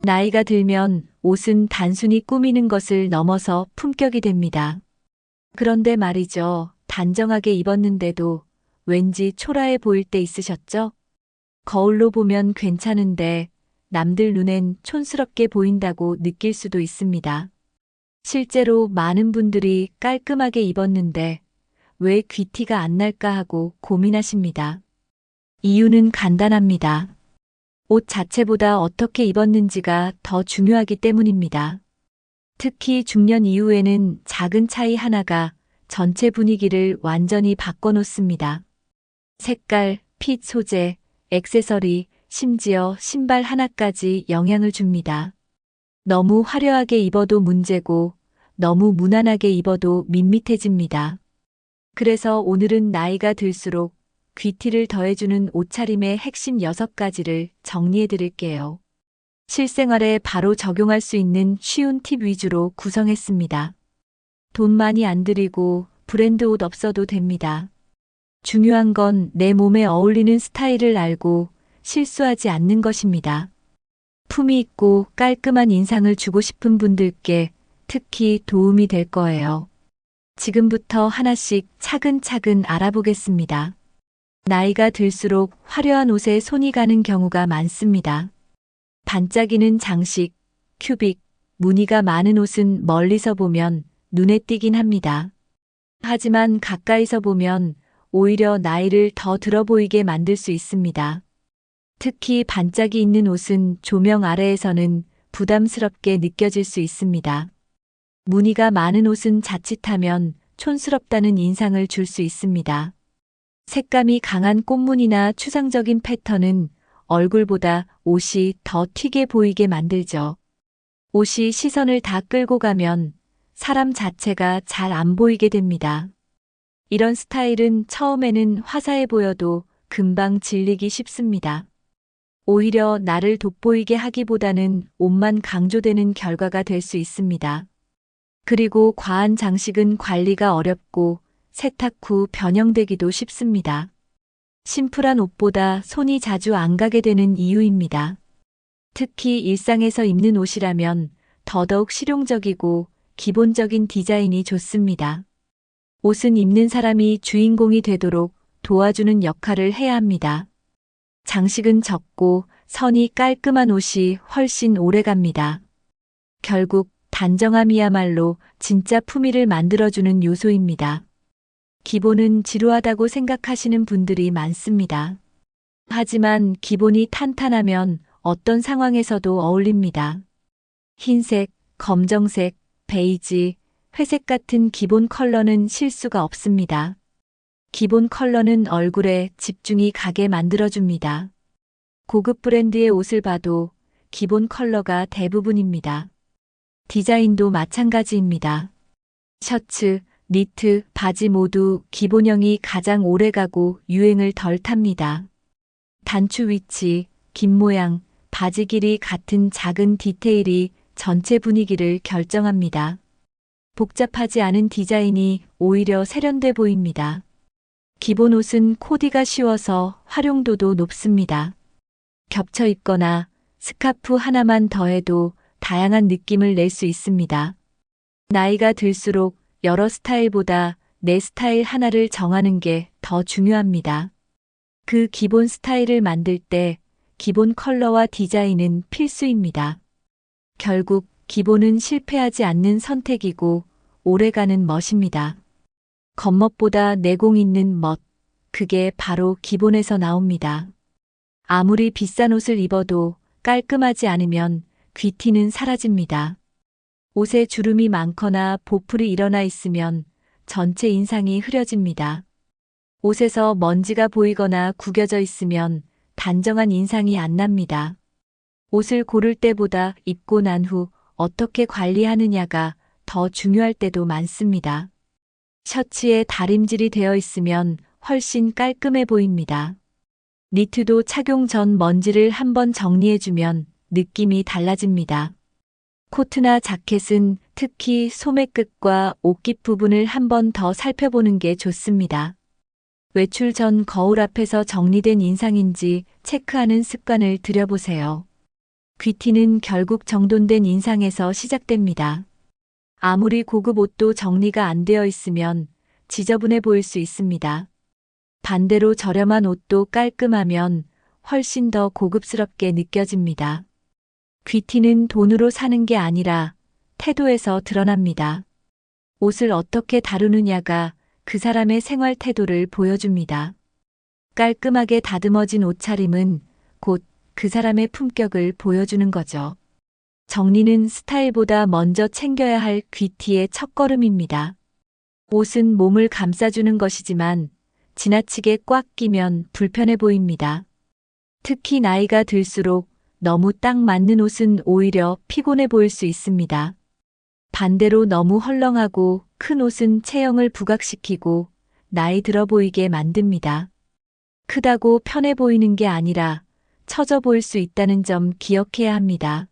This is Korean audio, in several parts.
나이가 들면 옷은 단순히 꾸미는 것을 넘어서 품격이 됩니다. 그런데 말이죠. 단정하게 입었는데도 왠지 초라해 보일 때 있으셨죠? 거울로 보면 괜찮은데 남들 눈엔 촌스럽게 보인다고 느낄 수도 있습니다. 실제로 많은 분들이 깔끔하게 입었는데 왜 귀티가 안 날까 하고 고민하십니다. 이유는 간단합니다. 옷 자체보다 어떻게 입었는지가 더 중요하기 때문입니다. 특히 중년 이후에는 작은 차이 하나가 전체 분위기를 완전히 바꿔놓습니다. 색깔, 핏, 소재, 액세서리, 심지어 신발 하나까지 영향을 줍니다. 너무 화려하게 입어도 문제고 너무 무난하게 입어도 밋밋해집니다. 그래서 오늘은 나이가 들수록 귀티를 더해주는 옷차림의 핵심 6가지를 정리해 드릴게요. 실생활에 바로 적용할 수 있는 쉬운 팁 위주로 구성했습니다. 돈 많이 안 들이고 브랜드 옷 없어도 됩니다. 중요한 건 내 몸에 어울리는 스타일을 알고 실수하지 않는 것입니다. 품위 있고 깔끔한 인상을 주고 싶은 분들께 특히 도움이 될 거예요. 지금부터 하나씩 차근차근 알아보겠습니다. 나이가 들수록 화려한 옷에 손이 가는 경우가 많습니다. 반짝이는 장식, 큐빅, 무늬가 많은 옷은 멀리서 보면 눈에 띄긴 합니다. 하지만 가까이서 보면 오히려 나이를 더 들어 보이게 만들 수 있습니다. 특히 반짝이 있는 옷은 조명 아래에서는 부담스럽게 느껴질 수 있습니다. 무늬가 많은 옷은 자칫하면 촌스럽다는 인상을 줄 수 있습니다. 색감이 강한 꽃무늬나 추상적인 패턴은 얼굴보다 옷이 더 튀게 보이게 만들죠. 옷이 시선을 다 끌고 가면 사람 자체가 잘 안 보이게 됩니다. 이런 스타일은 처음에는 화사해 보여도 금방 질리기 쉽습니다. 오히려 나를 돋보이게 하기보다는 옷만 강조되는 결과가 될 수 있습니다. 그리고 과한 장식은 관리가 어렵고 세탁 후 변형되기도 쉽습니다. 심플한 옷보다 손이 자주 안 가게 되는 이유입니다. 특히 일상에서 입는 옷이라면 더더욱 실용적이고 기본적인 디자인이 좋습니다. 옷은 입는 사람이 주인공이 되도록 도와주는 역할을 해야 합니다. 장식은 적고 선이 깔끔한 옷이 훨씬 오래갑니다. 결국 단정함이야말로 진짜 품위를 만들어주는 요소입니다. 기본은 지루하다고 생각하시는 분들이 많습니다. 하지만 기본이 탄탄하면 어떤 상황에서도 어울립니다. 흰색, 검정색, 베이지, 회색 같은 기본 컬러는 실수가 없습니다. 기본 컬러는 얼굴에 집중이 가게 만들어줍니다. 고급 브랜드의 옷을 봐도 기본 컬러가 대부분입니다. 디자인도 마찬가지입니다. 셔츠, 니트, 바지 모두 기본형이 가장 오래가고 유행을 덜 탑니다. 단추 위치, 긴 모양, 바지 길이 같은 작은 디테일이 전체 분위기를 결정합니다. 복잡하지 않은 디자인이 오히려 세련돼 보입니다. 기본 옷은 코디가 쉬워서 활용도도 높습니다. 겹쳐 입거나 스카프 하나만 더해도 다양한 느낌을 낼 수 있습니다. 나이가 들수록 여러 스타일보다 내 스타일 하나를 정하는 게 더 중요합니다. 그 기본 스타일을 만들 때 기본 컬러와 디자인은 필수입니다. 결국 기본은 실패하지 않는 선택이고 오래가는 멋입니다. 겉멋보다 내공 있는 멋, 그게 바로 기본에서 나옵니다. 아무리 비싼 옷을 입어도 깔끔하지 않으면 귀티는 사라집니다. 옷에 주름이 많거나 보풀이 일어나 있으면 전체 인상이 흐려집니다. 옷에서 먼지가 보이거나 구겨져 있으면 단정한 인상이 안 납니다. 옷을 고를 때보다 입고 난 후 어떻게 관리하느냐가 더 중요할 때도 많습니다. 셔츠에 다림질이 되어 있으면 훨씬 깔끔해 보입니다. 니트도 착용 전 먼지를 한번 정리해주면 느낌이 달라집니다. 코트나 자켓은 특히 소매 끝과 옷깃 부분을 한 번 더 살펴보는 게 좋습니다. 외출 전 거울 앞에서 정리된 인상인지 체크하는 습관을 들여보세요. 귀티는 결국 정돈된 인상에서 시작됩니다. 아무리 고급 옷도 정리가 안 되어 있으면 지저분해 보일 수 있습니다. 반대로 저렴한 옷도 깔끔하면 훨씬 더 고급스럽게 느껴집니다. 귀티는 돈으로 사는 게 아니라 태도에서 드러납니다. 옷을 어떻게 다루느냐가 그 사람의 생활 태도를 보여줍니다. 깔끔하게 다듬어진 옷차림은 곧 그 사람의 품격을 보여주는 거죠. 정리는 스타일보다 먼저 챙겨야 할 귀티의 첫걸음입니다. 옷은 몸을 감싸주는 것이지만 지나치게 꽉 끼면 불편해 보입니다. 특히 나이가 들수록 너무 딱 맞는 옷은 오히려 피곤해 보일 수 있습니다. 반대로 너무 헐렁하고 큰 옷은 체형을 부각시키고 나이 들어 보이게 만듭니다. 크다고 편해 보이는 게 아니라 처져 보일 수 있다는 점 기억해야 합니다.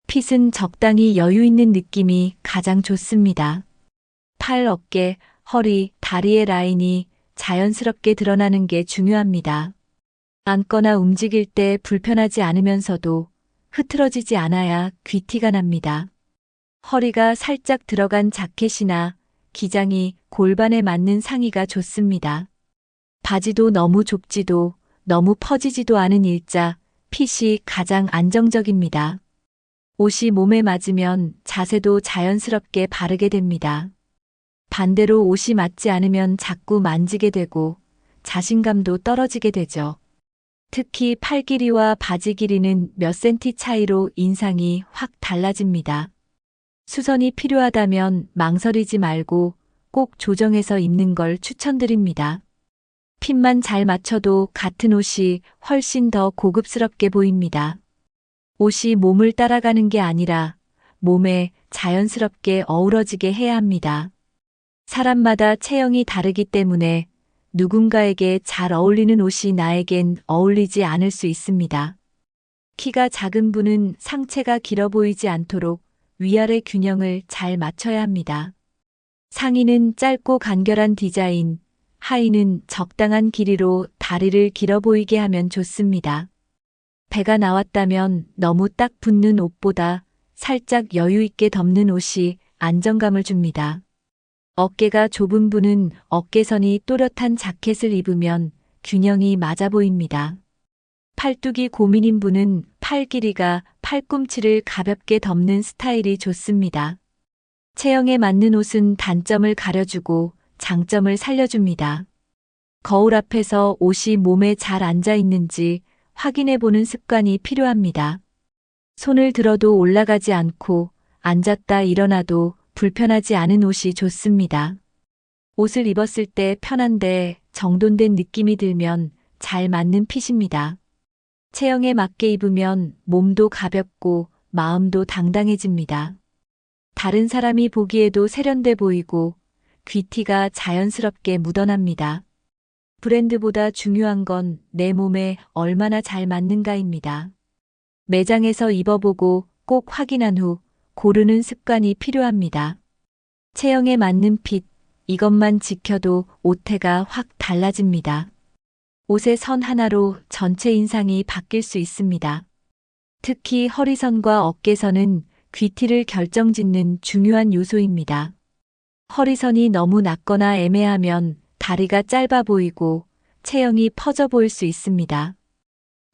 핏은 적당히 여유 있는 느낌이 가장 좋습니다. 팔, 어깨, 허리, 다리의 라인이 자연스럽게 드러나는 게 중요합니다. 앉거나 움직일 때 불편하지 않으면서도 흐트러지지 않아야 귀티가 납니다. 허리가 살짝 들어간 자켓이나 기장이 골반에 맞는 상의가 좋습니다. 바지도 너무 좁지도 너무 퍼지지도 않은 일자, 핏이 가장 안정적입니다. 옷이 몸에 맞으면 자세도 자연스럽게 바르게 됩니다. 반대로 옷이 맞지 않으면 자꾸 만지게 되고 자신감도 떨어지게 되죠. 특히 팔 길이와 바지 길이는 몇 센티 차이로 인상이 확 달라집니다. 수선이 필요하다면 망설이지 말고 꼭 조정해서 입는 걸 추천드립니다. 핏만 잘 맞춰도 같은 옷이 훨씬 더 고급스럽게 보입니다. 옷이 몸을 따라가는 게 아니라 몸에 자연스럽게 어우러지게 해야 합니다. 사람마다 체형이 다르기 때문에 누군가에게 잘 어울리는 옷이 나에겐 어울리지 않을 수 있습니다. 키가 작은 분은 상체가 길어 보이지 않도록 위아래 균형을 잘 맞춰야 합니다. 상의는 짧고 간결한 디자인, 하의는 적당한 길이로 다리를 길어 보이게 하면 좋습니다. 배가 나왔다면 너무 딱 붙는 옷보다 살짝 여유 있게 덮는 옷이 안정감을 줍니다. 어깨가 좁은 분은 어깨선이 또렷한 자켓을 입으면 균형이 맞아 보입니다. 팔뚝이 고민인 분은 팔 길이가 팔꿈치를 가볍게 덮는 스타일이 좋습니다. 체형에 맞는 옷은 단점을 가려주고 장점을 살려줍니다. 거울 앞에서 옷이 몸에 잘 앉아 있는지 확인해 보는 습관이 필요합니다. 손을 들어도 올라가지 않고 앉았다 일어나도 불편하지 않은 옷이 좋습니다. 옷을 입었을 때 편한데 정돈된 느낌이 들면 잘 맞는 핏입니다. 체형에 맞게 입으면 몸도 가볍고 마음도 당당해집니다. 다른 사람이 보기에도 세련돼 보이고 귀티가 자연스럽게 묻어납니다. 브랜드보다 중요한 건 내 몸에 얼마나 잘 맞는가입니다. 매장에서 입어보고 꼭 확인한 후 고르는 습관이 필요합니다. 체형에 맞는 핏, 이것만 지켜도 옷태가 확 달라집니다. 옷의 선 하나로 전체 인상이 바뀔 수 있습니다. 특히 허리선과 어깨선은 귀티를 결정짓는 중요한 요소입니다. 허리선이 너무 낮거나 애매하면 다리가 짧아 보이고 체형이 퍼져 보일 수 있습니다.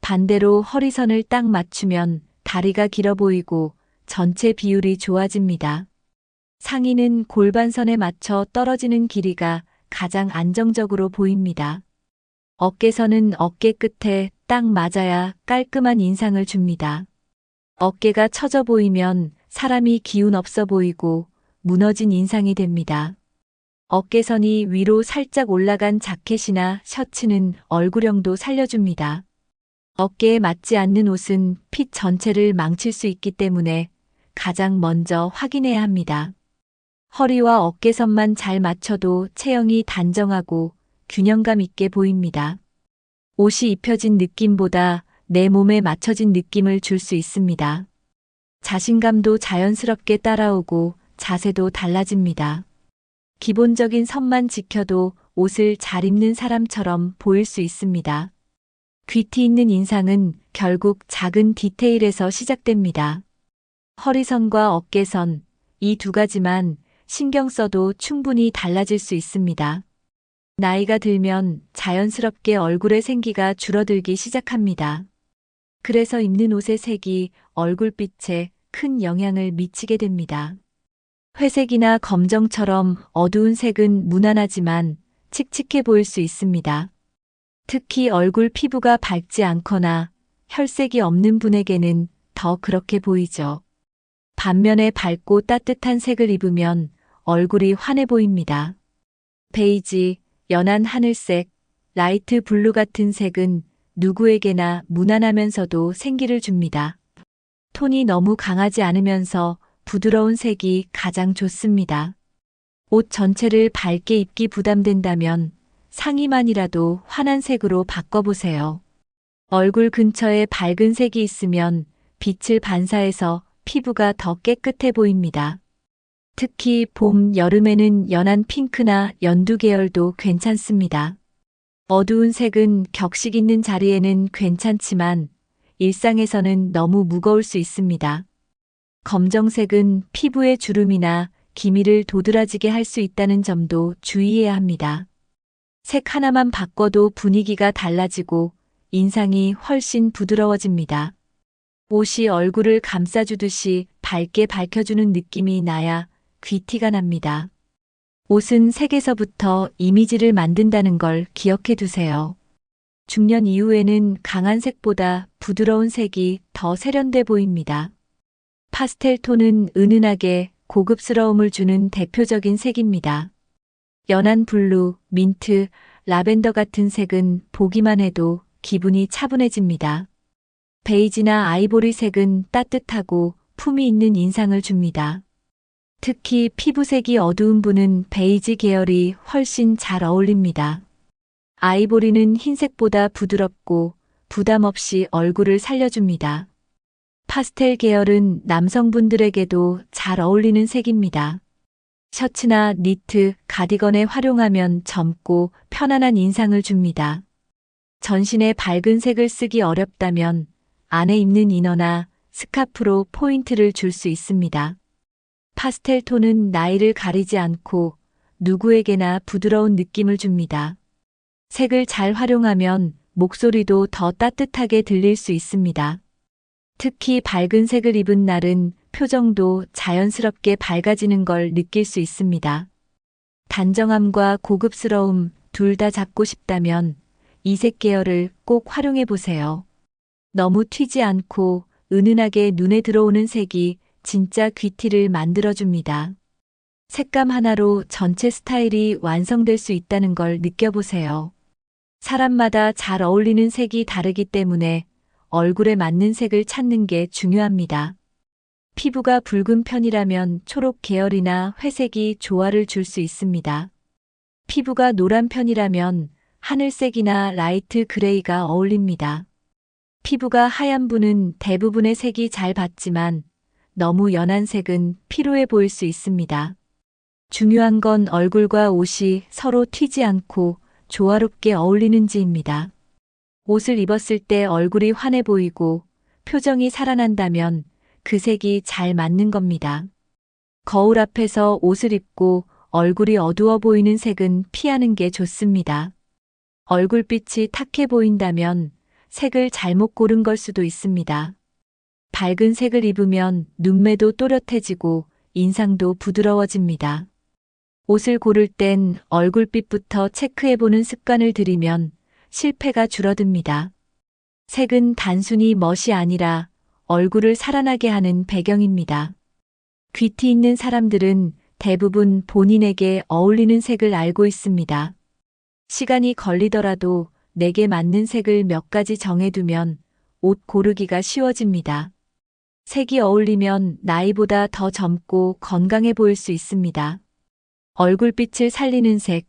반대로 허리선을 딱 맞추면 다리가 길어 보이고 전체 비율이 좋아집니다. 상의는 골반선에 맞춰 떨어지는 길이가 가장 안정적으로 보입니다. 어깨선은 어깨 끝에 딱 맞아야 깔끔한 인상을 줍니다. 어깨가 처져 보이면 사람이 기운 없어 보이고 무너진 인상이 됩니다. 어깨선이 위로 살짝 올라간 자켓이나 셔츠는 얼굴형도 살려줍니다. 어깨에 맞지 않는 옷은 핏 전체를 망칠 수 있기 때문에 가장 먼저 확인해야 합니다. 허리와 어깨선만 잘 맞춰도 체형이 단정하고 균형감 있게 보입니다. 옷이 입혀진 느낌보다 내 몸에 맞춰진 느낌을 줄 수 있습니다. 자신감도 자연스럽게 따라오고 자세도 달라집니다. 기본적인 선만 지켜도 옷을 잘 입는 사람처럼 보일 수 있습니다. 귀티 있는 인상은 결국 작은 디테일에서 시작됩니다. 허리선과 어깨선, 이 두 가지만 신경 써도 충분히 달라질 수 있습니다. 나이가 들면 자연스럽게 얼굴의 생기가 줄어들기 시작합니다. 그래서 입는 옷의 색이 얼굴빛에 큰 영향을 미치게 됩니다. 회색이나 검정처럼 어두운 색은 무난하지만 칙칙해 보일 수 있습니다. 특히 얼굴 피부가 밝지 않거나 혈색이 없는 분에게는 더 그렇게 보이죠. 반면에 밝고 따뜻한 색을 입으면 얼굴이 환해 보입니다. 베이지, 연한 하늘색, 라이트 블루 같은 색은 누구에게나 무난하면서도 생기를 줍니다. 톤이 너무 강하지 않으면서 부드러운 색이 가장 좋습니다. 옷 전체를 밝게 입기 부담된다면 상의만이라도 환한 색으로 바꿔보세요. 얼굴 근처에 밝은 색이 있으면 빛을 반사해서 피부가 더 깨끗해 보입니다. 특히 봄, 여름에는 연한 핑크나 연두 계열도 괜찮습니다. 어두운 색은 격식 있는 자리에는 괜찮지만 일상에서는 너무 무거울 수 있습니다. 검정색은 피부의 주름이나 기미를 도드라지게 할 수 있다는 점도 주의해야 합니다. 색 하나만 바꿔도 분위기가 달라지고 인상이 훨씬 부드러워집니다. 옷이 얼굴을 감싸주듯이 밝게 밝혀주는 느낌이 나야 귀티가 납니다. 옷은 색에서부터 이미지를 만든다는 걸 기억해 두세요. 중년 이후에는 강한 색보다 부드러운 색이 더 세련돼 보입니다. 파스텔 톤은 은은하게 고급스러움을 주는 대표적인 색입니다. 연한 블루, 민트, 라벤더 같은 색은 보기만 해도 기분이 차분해집니다. 베이지나 아이보리 색은 따뜻하고 품위 있는 인상을 줍니다. 특히 피부색이 어두운 분은 베이지 계열이 훨씬 잘 어울립니다. 아이보리는 흰색보다 부드럽고 부담 없이 얼굴을 살려줍니다. 파스텔 계열은 남성분들에게도 잘 어울리는 색입니다. 셔츠나 니트, 가디건에 활용하면 젊고 편안한 인상을 줍니다. 전신에 밝은 색을 쓰기 어렵다면 안에 입는 이너나 스카프로 포인트를 줄 수 있습니다. 파스텔 톤은 나이를 가리지 않고 누구에게나 부드러운 느낌을 줍니다. 색을 잘 활용하면 목소리도 더 따뜻하게 들릴 수 있습니다. 특히 밝은 색을 입은 날은 표정도 자연스럽게 밝아지는 걸 느낄 수 있습니다. 단정함과 고급스러움 둘 다 잡고 싶다면 이 색 계열을 꼭 활용해 보세요. 너무 튀지 않고 은은하게 눈에 들어오는 색이 진짜 귀티를 만들어줍니다. 색감 하나로 전체 스타일이 완성될 수 있다는 걸 느껴보세요. 사람마다 잘 어울리는 색이 다르기 때문에 얼굴에 맞는 색을 찾는 게 중요합니다. 피부가 붉은 편이라면 초록 계열이나 회색이 조화를 줄 수 있습니다. 피부가 노란 편이라면 하늘색이나 라이트 그레이가 어울립니다. 피부가 하얀 분은 대부분의 색이 잘 받지만 너무 연한 색은 피로해 보일 수 있습니다. 중요한 건 얼굴과 옷이 서로 튀지 않고 조화롭게 어울리는지입니다. 옷을 입었을 때 얼굴이 환해 보이고 표정이 살아난다면 그 색이 잘 맞는 겁니다. 거울 앞에서 옷을 입고 얼굴이 어두워 보이는 색은 피하는 게 좋습니다. 얼굴빛이 탁해 보인다면 색을 잘못 고른 걸 수도 있습니다. 밝은 색을 입으면 눈매도 또렷해지고 인상도 부드러워집니다. 옷을 고를 땐 얼굴빛부터 체크해보는 습관을 들이면 실패가 줄어듭니다. 색은 단순히 멋이 아니라 얼굴을 살아나게 하는 배경입니다. 귀티 있는 사람들은 대부분 본인에게 어울리는 색을 알고 있습니다. 시간이 걸리더라도 내게 맞는 색을 몇 가지 정해두면 옷 고르기가 쉬워집니다. 색이 어울리면 나이보다 더 젊고 건강해 보일 수 있습니다. 얼굴빛을 살리는 색,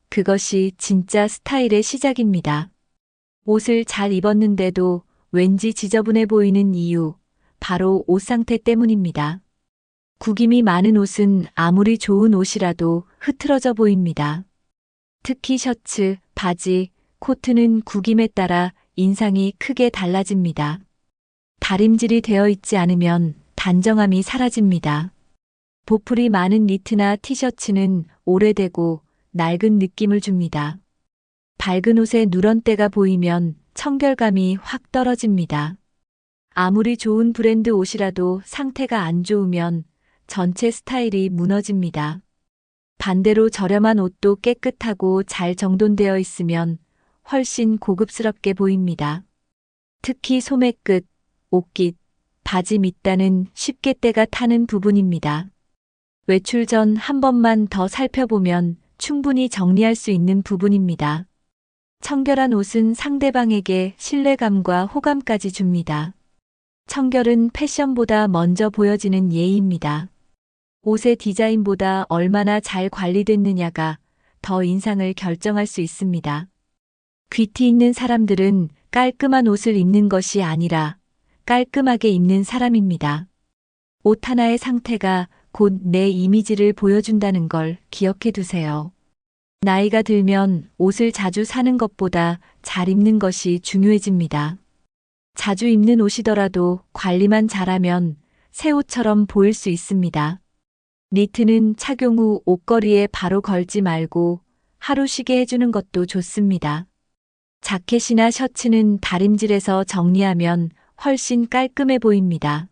그것이 진짜 스타일의 시작입니다. 옷을 잘 입었는데도 왠지 지저분해 보이는 이유, 바로 옷 상태 때문입니다. 구김이 많은 옷은 아무리 좋은 옷이라도 흐트러져 보입니다. 특히 셔츠, 바지, 코트는 구김에 따라 인상이 크게 달라집니다. 다림질이 되어 있지 않으면 단정함이 사라집니다. 보풀이 많은 니트나 티셔츠는 오래되고 낡은 느낌을 줍니다. 밝은 옷에 누런때가 보이면 청결감이 확 떨어집니다. 아무리 좋은 브랜드 옷이라도 상태가 안 좋으면 전체 스타일이 무너집니다. 반대로 저렴한 옷도 깨끗하고 잘 정돈되어 있으면 훨씬 고급스럽게 보입니다. 특히 소매끝, 옷깃, 바지 밑단은 쉽게 때가 타는 부분입니다. 외출 전 한 번만 더 살펴보면 충분히 정리할 수 있는 부분입니다. 청결한 옷은 상대방에게 신뢰감과 호감까지 줍니다. 청결은 패션보다 먼저 보여지는 예의입니다. 옷의 디자인보다 얼마나 잘 관리됐느냐가 더 인상을 결정할 수 있습니다. 귀티 있는 사람들은 깔끔한 옷을 입는 것이 아니라 깔끔하게 입는 사람입니다. 옷 하나의 상태가 곧 내 이미지를 보여준다는 걸 기억해 두세요. 나이가 들면 옷을 자주 사는 것보다 잘 입는 것이 중요해집니다. 자주 입는 옷이더라도 관리만 잘하면 새 옷처럼 보일 수 있습니다. 니트는 착용 후 옷걸이에 바로 걸지 말고 하루 쉬게 해주는 것도 좋습니다. 자켓이나 셔츠는 다림질해서 정리하면 훨씬 깔끔해 보입니다.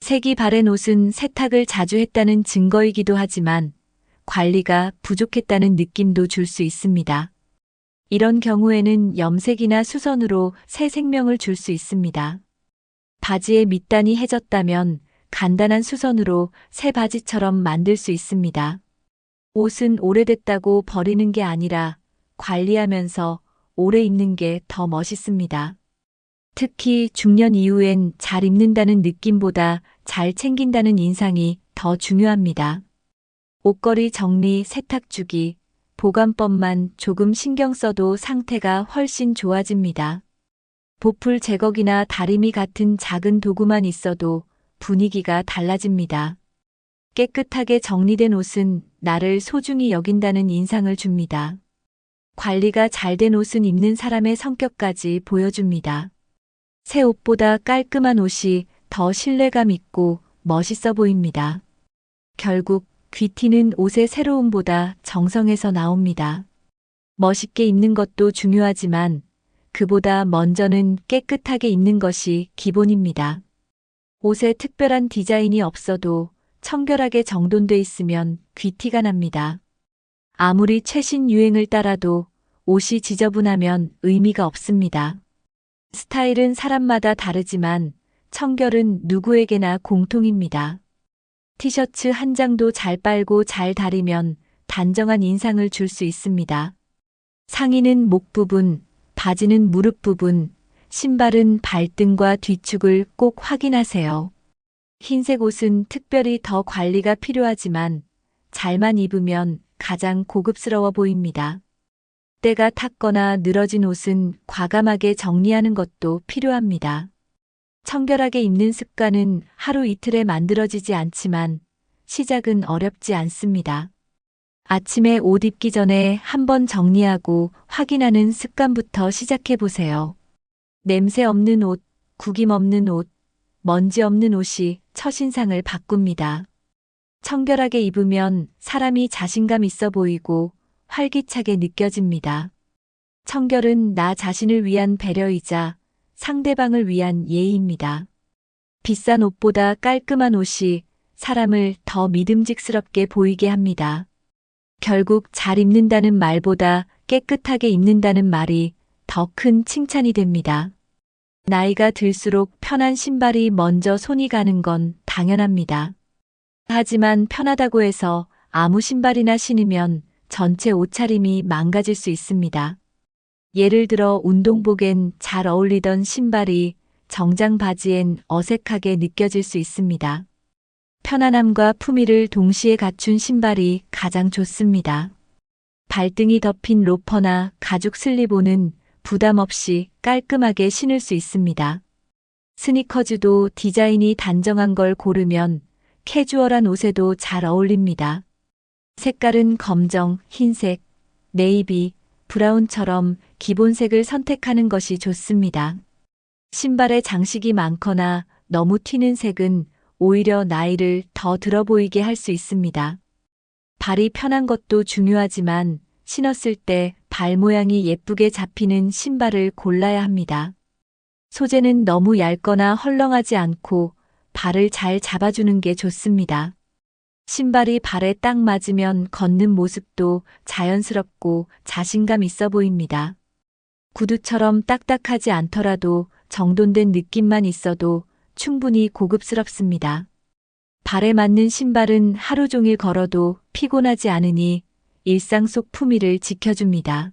색이 바랜 옷은 세탁을 자주 했다는 증거이기도 하지만 관리가 부족했다는 느낌도 줄 수 있습니다. 이런 경우에는 염색이나 수선으로 새 생명을 줄 수 있습니다. 바지의 밑단이 해졌다면 간단한 수선으로 새 바지처럼 만들 수 있습니다. 옷은 오래됐다고 버리는 게 아니라 관리하면서 오래 입는 게 더 멋있습니다. 특히 중년 이후엔 잘 입는다는 느낌보다 잘 챙긴다는 인상이 더 중요합니다. 옷걸이 정리, 세탁 주기, 보관법만 조금 신경 써도 상태가 훨씬 좋아집니다. 보풀 제거기나 다리미 같은 작은 도구만 있어도 분위기가 달라집니다. 깨끗하게 정리된 옷은 나를 소중히 여긴다는 인상을 줍니다. 관리가 잘 된 옷은 입는 사람의 성격까지 보여줍니다. 새 옷보다 깔끔한 옷이 더 신뢰감 있고 멋있어 보입니다. 결국 귀티는 옷의 새로움보다 정성에서 나옵니다. 멋있게 입는 것도 중요하지만 그보다 먼저는 깨끗하게 입는 것이 기본입니다. 옷에 특별한 디자인이 없어도 청결하게 정돈돼 있으면 귀티가 납니다. 아무리 최신 유행을 따라도 옷이 지저분하면 의미가 없습니다. 스타일은 사람마다 다르지만 청결은 누구에게나 공통입니다. 티셔츠 한 장도 잘 빨고 잘 다리면 단정한 인상을 줄 수 있습니다. 상의는 목 부분, 바지는 무릎 부분, 신발은 발등과 뒤축을 꼭 확인하세요. 흰색 옷은 특별히 더 관리가 필요하지만 잘만 입으면 가장 고급스러워 보입니다. 때가 탔거나 늘어진 옷은 과감하게 정리하는 것도 필요합니다. 청결하게 입는 습관은 하루 이틀에 만들어지지 않지만 시작은 어렵지 않습니다. 아침에 옷 입기 전에 한번 정리하고 확인하는 습관부터 시작해 보세요. 냄새 없는 옷, 구김 없는 옷, 먼지 없는 옷이 첫인상을 바꿉니다. 청결하게 입으면 사람이 자신감 있어 보이고 활기차게 느껴집니다. 청결은 나 자신을 위한 배려이자 상대방을 위한 예의입니다. 비싼 옷보다 깔끔한 옷이 사람을 더 믿음직스럽게 보이게 합니다. 결국 잘 입는다는 말보다 깨끗하게 입는다는 말이 더 큰 칭찬이 됩니다. 나이가 들수록 편한 신발이 먼저 손이 가는 건 당연합니다. 하지만 편하다고 해서 아무 신발이나 신으면 전체 옷차림이 망가질 수 있습니다. 예를 들어 운동복엔 잘 어울리던 신발이 정장 바지엔 어색하게 느껴질 수 있습니다. 편안함과 품위를 동시에 갖춘 신발이 가장 좋습니다. 발등이 덮인 로퍼나 가죽 슬리본은 부담 없이 깔끔하게 신을 수 있습니다. 스니커즈도 디자인이 단정한 걸 고르면 캐주얼한 옷에도 잘 어울립니다. 색깔은 검정, 흰색, 네이비, 브라운처럼 기본색을 선택하는 것이 좋습니다. 신발에 장식이 많거나 너무 튀는 색은 오히려 나이를 더 들어 보이게 할 수 있습니다. 발이 편한 것도 중요하지만 신었을 때 발 모양이 예쁘게 잡히는 신발을 골라야 합니다. 소재는 너무 얇거나 헐렁하지 않고 발을 잘 잡아주는 게 좋습니다. 신발이 발에 딱 맞으면 걷는 모습도 자연스럽고 자신감 있어 보입니다. 구두처럼 딱딱하지 않더라도 정돈된 느낌만 있어도 충분히 고급스럽습니다. 발에 맞는 신발은 하루 종일 걸어도 피곤하지 않으니 일상 속 품위를 지켜줍니다.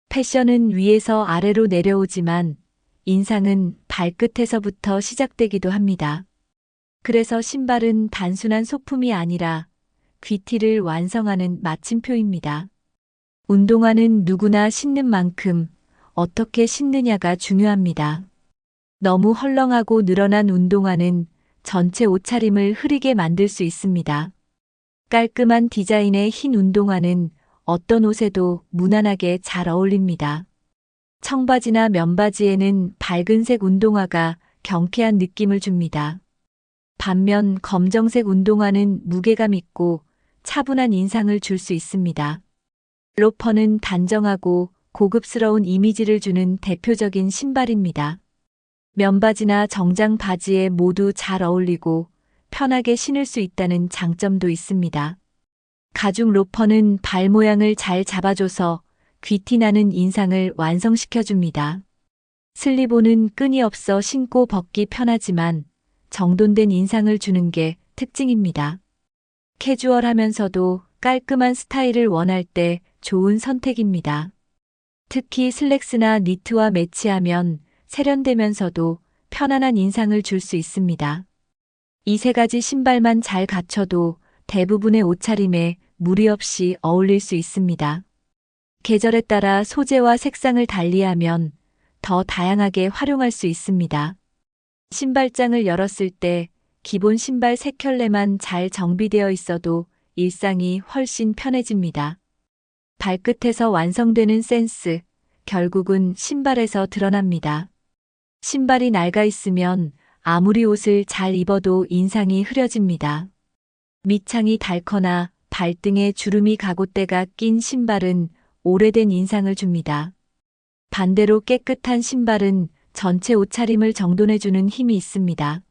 패션은 위에서 아래로 내려오지만 인상은 발끝에서부터 시작되기도 합니다. 그래서 신발은 단순한 소품이 아니라 귀티를 완성하는 마침표입니다. 운동화는 누구나 신는 만큼 어떻게 신느냐가 중요합니다. 너무 헐렁하고 늘어난 운동화는 전체 옷차림을 흐리게 만들 수 있습니다. 깔끔한 디자인의 흰 운동화는 어떤 옷에도 무난하게 잘 어울립니다. 청바지나 면바지에는 밝은색 운동화가 경쾌한 느낌을 줍니다. 반면 검정색 운동화는 무게감 있고 차분한 인상을 줄 수 있습니다. 로퍼는 단정하고 고급스러운 이미지를 주는 대표적인 신발입니다. 면바지나 정장 바지에 모두 잘 어울리고 편하게 신을 수 있다는 장점도 있습니다. 가죽 로퍼는 발 모양을 잘 잡아줘서 귀티나는 인상을 완성시켜줍니다. 슬리본은 끈이 없어 신고 벗기 편하지만 정돈된 인상을 주는 게 특징입니다. 캐주얼하면서도 깔끔한 스타일을 원할 때 좋은 선택입니다. 특히 슬랙스나 니트와 매치하면 세련되면서도 편안한 인상을 줄 수 있습니다. 이 세 가지 신발만 잘 갖춰도 대부분의 옷차림에 무리 없이 어울릴 수 있습니다. 계절에 따라 소재와 색상을 달리하면 더 다양하게 활용할 수 있습니다. 신발장을 열었을 때 기본 신발 3켤레만 잘 정비되어 있어도 일상이 훨씬 편해집니다. 발끝에서 완성되는 센스, 결국은 신발에서 드러납니다. 신발이 낡아 있으면 아무리 옷을 잘 입어도 인상이 흐려집니다. 밑창이 닳거나 발등에 주름이 가곳대가 낀 신발은 오래된 인상을 줍니다. 반대로 깨끗한 신발은 전체 옷차림을 정돈해주는 힘이 있습니다.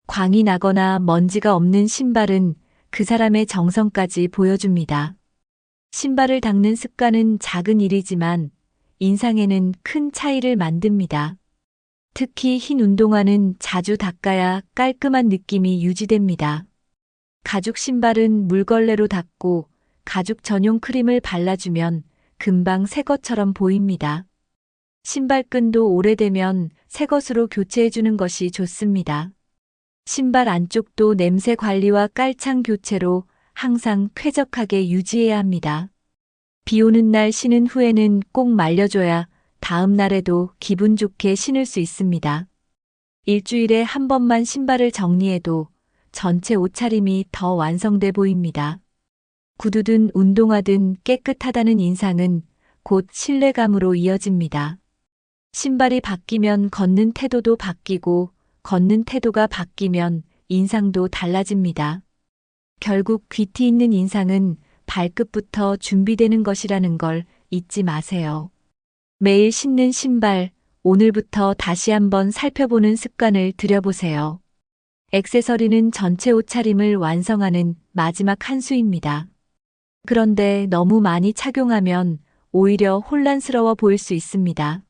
광이 나거나 먼지가 없는 신발은 그 사람의 정성까지 보여줍니다. 신발을 닦는 습관은 작은 일이지만 인상에는 큰 차이를 만듭니다. 특히 흰 운동화는 자주 닦아야 깔끔한 느낌이 유지됩니다. 가죽 신발은 물걸레로 닦고 가죽 전용 크림을 발라주면 금방 새 것처럼 보입니다. 신발끈도 오래되면 새 것으로 교체해주는 것이 좋습니다. 신발 안쪽도 냄새 관리와 깔창 교체로 항상 쾌적하게 유지해야 합니다. 비 오는 날 신은 후에는 꼭 말려줘야 다음 날에도 기분 좋게 신을 수 있습니다. 일주일에 한 번만 신발을 정리해도 전체 옷차림이 더 완성돼 보입니다. 구두든 운동화든 깨끗하다는 인상은 곧 신뢰감으로 이어집니다. 신발이 바뀌면 걷는 태도도 바뀌고 걷는 태도가 바뀌면 인상도 달라집니다. 결국 귀티 있는 인상은 발끝부터 준비되는 것이라는 걸 잊지 마세요. 매일 신는 신발, 오늘부터 다시 한번 살펴보는 습관을 들여보세요. 액세서리는 전체 옷차림을 완성하는 마지막 한 수입니다. 그런데 너무 많이 착용하면 오히려 혼란스러워 보일 수 있습니다.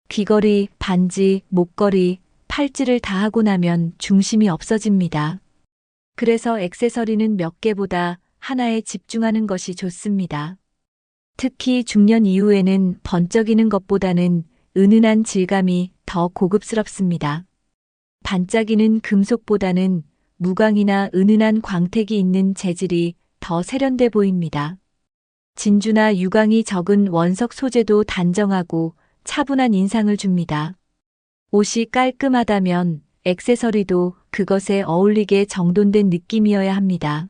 귀걸이, 반지, 목걸이, 팔찌를 다 하고 나면 중심이 없어집니다. 그래서 액세서리는 몇 개보다 하나에 집중하는 것이 좋습니다. 특히 중년 이후에는 번쩍이는 것보다는 은은한 질감이 더 고급스럽습니다. 반짝이는 금속보다는 무광이나 은은한 광택이 있는 재질이 더 세련돼 보입니다. 진주나 유광이 적은 원석 소재도 단정하고 차분한 인상을 줍니다. 옷이 깔끔하다면 액세서리도 그것에 어울리게 정돈된 느낌이어야 합니다.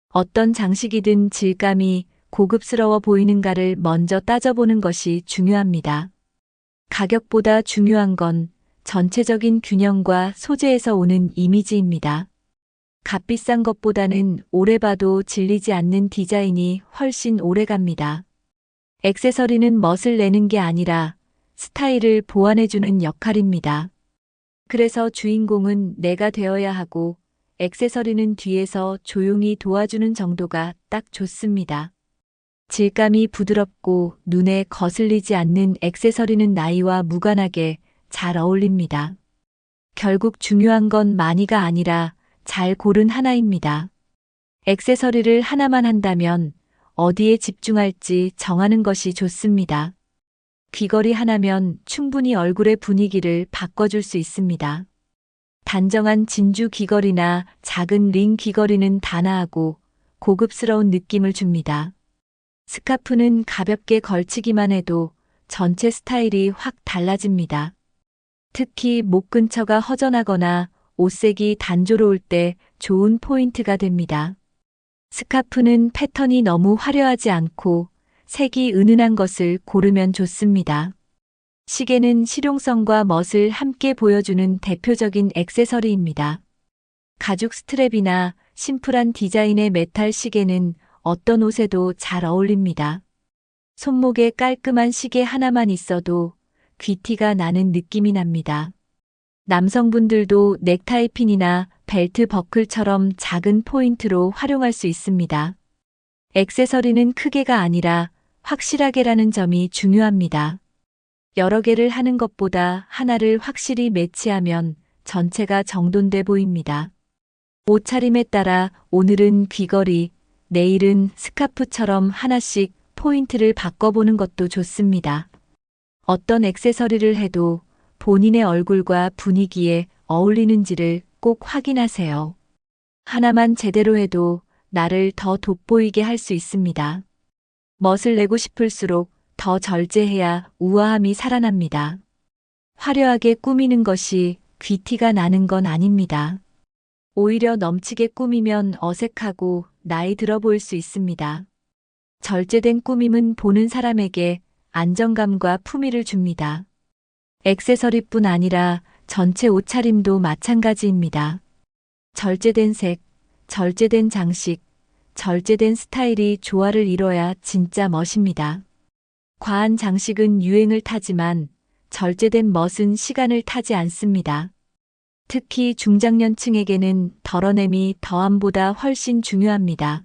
어떤 장식이든 질감이 고급스러워 보이는가를 먼저 따져보는 것이 중요합니다. 가격보다 중요한 건 전체적인 균형과 소재에서 오는 이미지입니다. 값비싼 것보다는 오래 봐도 질리지 않는 디자인이 훨씬 오래 갑니다. 액세서리는 멋을 내는 게 아니라 스타일을 보완해주는 역할입니다. 그래서 주인공은 내가 되어야 하고 액세서리는 뒤에서 조용히 도와주는 정도가 딱 좋습니다. 질감이 부드럽고 눈에 거슬리지 않는 액세서리는 나이와 무관하게 잘 어울립니다. 결국 중요한 건 많이가 아니라 잘 고른 하나입니다. 액세서리를 하나만 한다면 어디에 집중할지 정하는 것이 좋습니다. 귀걸이 하나면 충분히 얼굴의 분위기를 바꿔줄 수 있습니다. 단정한 진주 귀걸이나 작은 링 귀걸이는 단아하고 고급스러운 느낌을 줍니다. 스카프는 가볍게 걸치기만 해도 전체 스타일이 확 달라집니다. 특히 목 근처가 허전하거나 옷색이 단조로울 때 좋은 포인트가 됩니다. 스카프는 패턴이 너무 화려하지 않고 색이 은은한 것을 고르면 좋습니다. 시계는 실용성과 멋을 함께 보여주는 대표적인 액세서리입니다. 가죽 스트랩이나 심플한 디자인의 메탈 시계는 어떤 옷에도 잘 어울립니다. 손목에 깔끔한 시계 하나만 있어도 귀티가 나는 느낌이 납니다. 남성분들도 넥타이 핀이나 벨트 버클처럼 작은 포인트로 활용할 수 있습니다. 액세서리는 크게가 아니라 확실하게라는 점이 중요합니다. 여러 개를 하는 것보다 하나를 확실히 매치하면 전체가 정돈돼 보입니다. 옷차림에 따라 오늘은 귀걸이, 내일은 스카프처럼 하나씩 포인트를 바꿔보는 것도 좋습니다. 어떤 액세서리를 해도 본인의 얼굴과 분위기에 어울리는지를 꼭 확인하세요. 하나만 제대로 해도 나를 더 돋보이게 할 수 있습니다. 멋을 내고 싶을수록 더 절제해야 우아함이 살아납니다. 화려하게 꾸미는 것이 귀티가 나는 건 아닙니다. 오히려 넘치게 꾸미면 어색하고 나이 들어 보일 수 있습니다. 절제된 꾸밈은 보는 사람에게 안정감과 품위를 줍니다. 액세서리뿐 아니라 전체 옷차림도 마찬가지입니다. 절제된 색, 절제된 장식, 절제된 스타일이 조화를 이뤄야 진짜 멋입니다. 과한 장식은 유행을 타지만 절제된 멋은 시간을 타지 않습니다. 특히 중장년층에게는 덜어냄이 더함보다 훨씬 중요합니다.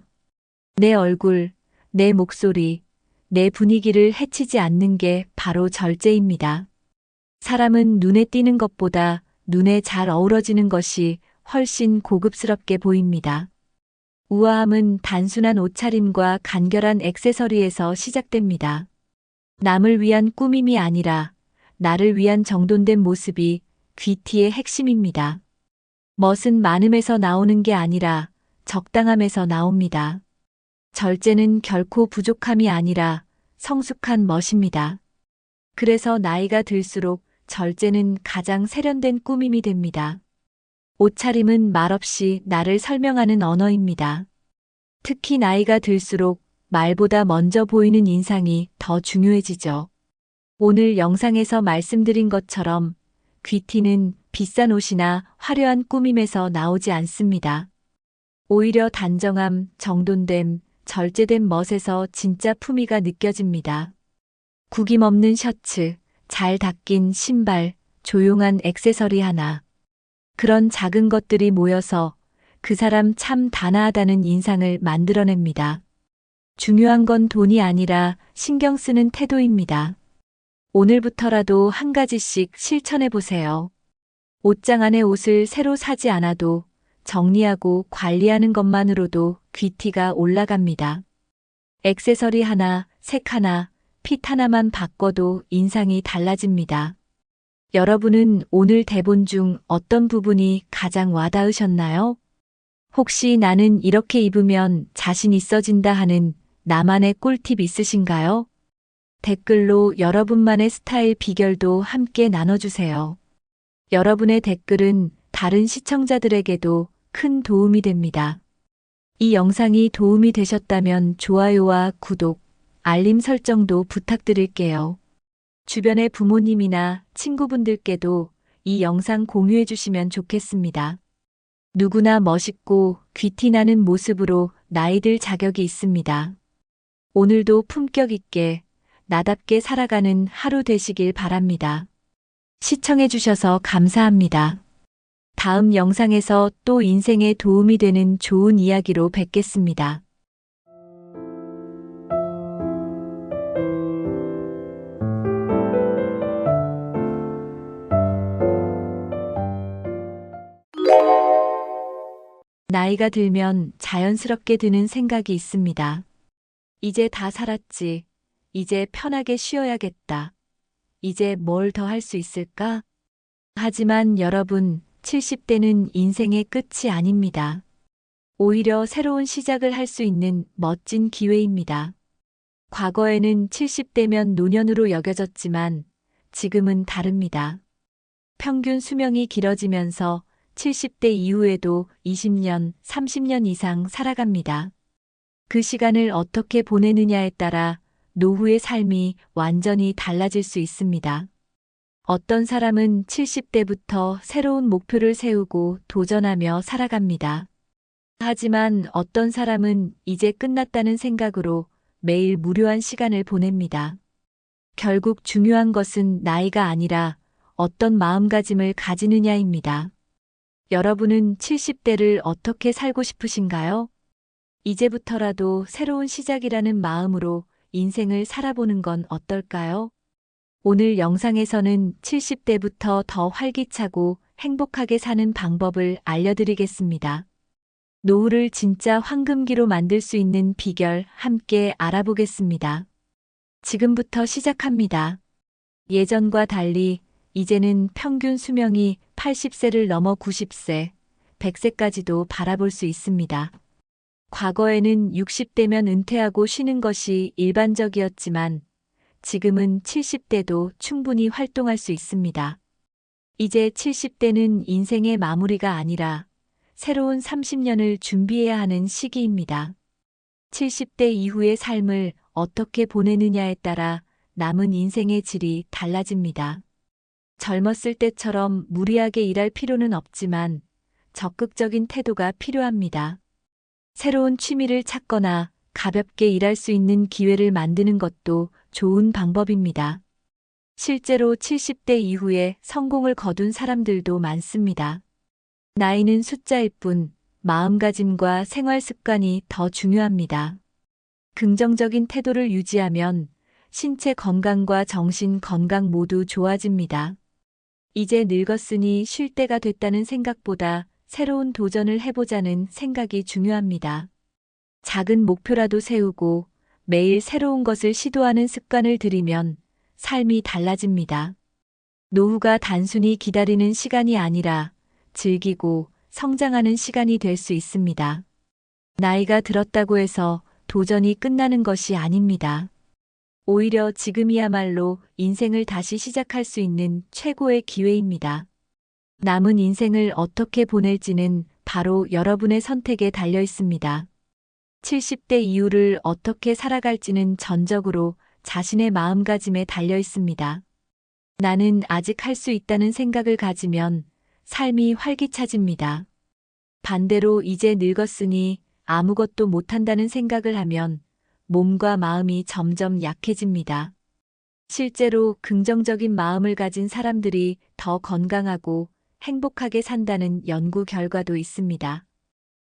내 얼굴, 내 목소리, 내 분위기를 해치지 않는 게 바로 절제입니다. 사람은 눈에 띄는 것보다 눈에 잘 어우러지는 것이 훨씬 고급스럽게 보입니다. 우아함은 단순한 옷차림과 간결한 액세서리에서 시작됩니다. 남을 위한 꾸밈이 아니라 나를 위한 정돈된 모습이 귀티의 핵심입니다. 멋은 많음에서 나오는 게 아니라 적당함에서 나옵니다. 절제는 결코 부족함이 아니라 성숙한 멋입니다. 그래서 나이가 들수록 절제는 가장 세련된 꾸밈이 됩니다. 옷차림은 말없이 나를 설명하는 언어입니다. 특히 나이가 들수록 말보다 먼저 보이는 인상이 더 중요해지죠. 오늘 영상에서 말씀드린 것처럼 귀티는 비싼 옷이나 화려한 꾸밈에서 나오지 않습니다. 오히려 단정함, 정돈됨, 절제된 멋에서 진짜 품위가 느껴집니다. 구김없는 셔츠, 잘 닦인 신발, 조용한 액세서리 하나. 그런 작은 것들이 모여서 그 사람 참 단아하다는 인상을 만들어냅니다. 중요한 건 돈이 아니라 신경 쓰는 태도입니다. 오늘부터라도 한 가지씩 실천해 보세요. 옷장 안에 옷을 새로 사지 않아도 정리하고 관리하는 것만으로도 귀티가 올라갑니다. 액세서리 하나, 색 하나, 핏 하나만 바꿔도 인상이 달라집니다. 여러분은 오늘 대본 중 어떤 부분이 가장 와닿으셨나요? 혹시 나는 이렇게 입으면 자신 있어진다 하는 나만의 꿀팁 있으신가요? 댓글로 여러분만의 스타일 비결도 함께 나눠주세요. 여러분의 댓글은 다른 시청자들에게도 큰 도움이 됩니다. 이 영상이 도움이 되셨다면 좋아요와 구독, 알림 설정도 부탁드릴게요. 주변의 부모님이나 친구분들께도 이 영상 공유해 주시면 좋겠습니다. 누구나 멋있고 귀티나는 모습으로 나이들 자격이 있습니다. 오늘도 품격 있게 나답게 살아가는 하루 되시길 바랍니다. 시청해 주셔서 감사합니다. 다음 영상에서 또 인생에 도움이 되는 좋은 이야기로 뵙겠습니다. 나이가 들면 자연스럽게 드는 생각이 있습니다. 이제 다 살았지. 이제 편하게 쉬어야겠다. 이제 뭘 더 할 수 있을까? 하지만 여러분, 70대는 인생의 끝이 아닙니다. 오히려 새로운 시작을 할 수 있는 멋진 기회입니다. 과거에는 70대면 노년으로 여겨졌지만 지금은 다릅니다. 평균 수명이 길어지면서 70대 이후에도 20년, 30년 이상 살아갑니다. 그 시간을 어떻게 보내느냐에 따라 노후의 삶이 완전히 달라질 수 있습니다. 어떤 사람은 70대부터 새로운 목표를 세우고 도전하며 살아갑니다. 하지만 어떤 사람은 이제 끝났다는 생각으로 매일 무료한 시간을 보냅니다. 결국 중요한 것은 나이가 아니라 어떤 마음가짐을 가지느냐입니다. 여러분은 70대를 어떻게 살고 싶으신가요? 이제부터라도 새로운 시작이라는 마음으로 인생을 살아보는 건 어떨까요? 오늘 영상에서는 70대부터 더 활기차고 행복하게 사는 방법을 알려드리겠습니다. 노후를 진짜 황금기로 만들 수 있는 비결 함께 알아보겠습니다. 지금부터 시작합니다. 예전과 달리 이제는 평균 수명이 80세를 넘어 90세, 100세까지도 바라볼 수 있습니다. 과거에는 60대면 은퇴하고 쉬는 것이 일반적이었지만 지금은 70대도 충분히 활동할 수 있습니다. 이제 70대는 인생의 마무리가 아니라 새로운 30년을 준비해야 하는 시기입니다. 70대 이후의 삶을 어떻게 보내느냐에 따라 남은 인생의 질이 달라집니다. 젊었을 때처럼 무리하게 일할 필요는 없지만 적극적인 태도가 필요합니다. 새로운 취미를 찾거나 가볍게 일할 수 있는 기회를 만드는 것도 좋은 방법입니다. 실제로 70대 이후에 성공을 거둔 사람들도 많습니다. 나이는 숫자일 뿐 마음가짐과 생활 습관이 더 중요합니다. 긍정적인 태도를 유지하면 신체 건강과 정신 건강 모두 좋아집니다. 이제 늙었으니 쉴 때가 됐다는 생각보다 새로운 도전을 해보자는 생각이 중요합니다. 작은 목표라도 세우고 매일 새로운 것을 시도하는 습관을 들이면 삶이 달라집니다. 노후가 단순히 기다리는 시간이 아니라 즐기고 성장하는 시간이 될 수 있습니다. 나이가 들었다고 해서 도전이 끝나는 것이 아닙니다. 오히려 지금이야말로 인생을 다시 시작할 수 있는 최고의 기회입니다. 남은 인생을 어떻게 보낼지는 바로 여러분의 선택에 달려 있습니다. 70대 이후를 어떻게 살아갈지는 전적으로 자신의 마음가짐에 달려 있습니다. 나는 아직 할 수 있다는 생각을 가지면 삶이 활기차집니다. 반대로 이제 늙었으니 아무것도 못한다는 생각을 하면 몸과 마음이 점점 약해집니다. 실제로 긍정적인 마음을 가진 사람들이 더 건강하고 행복하게 산다는 연구 결과도 있습니다.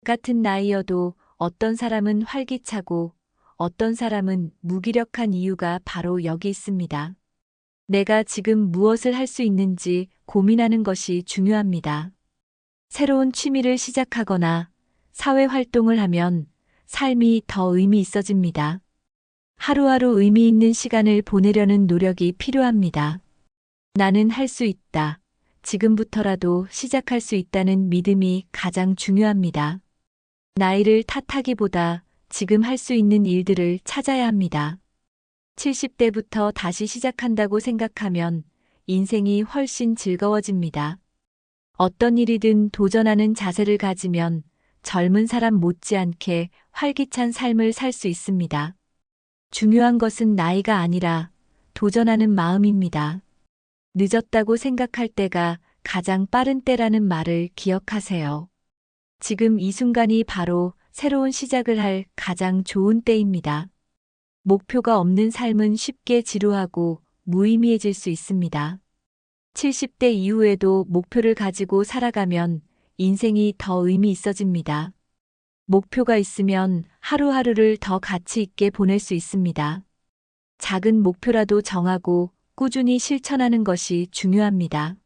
같은 나이여도 어떤 사람은 활기차고 어떤 사람은 무기력한 이유가 바로 여기 있습니다. 내가 지금 무엇을 할 수 있는지 고민하는 것이 중요합니다. 새로운 취미를 시작하거나 사회 활동을 하면 삶이 더 의미 있어집니다. 하루하루 의미 있는 시간을 보내려는 노력이 필요합니다. 나는 할 수 있다. 지금부터라도 시작할 수 있다는 믿음이 가장 중요합니다. 나이를 탓하기보다 지금 할 수 있는 일들을 찾아야 합니다. 70대부터 다시 시작한다고 생각하면 인생이 훨씬 즐거워집니다. 어떤 일이든 도전하는 자세를 가지면 젊은 사람 못지않게 활기찬 삶을 살 수 있습니다. 중요한 것은 나이가 아니라 도전하는 마음입니다. 늦었다고 생각할 때가 가장 빠른 때라는 말을 기억하세요. 지금 이 순간이 바로 새로운 시작을 할 가장 좋은 때입니다. 목표가 없는 삶은 쉽게 지루하고 무의미해질 수 있습니다. 70대 이후에도 목표를 가지고 살아가면 인생이 더 의미 있어집니다. 목표가 있으면 하루하루를 더 가치 있게 보낼 수 있습니다. 작은 목표라도 정하고 꾸준히 실천하는 것이 중요합니다.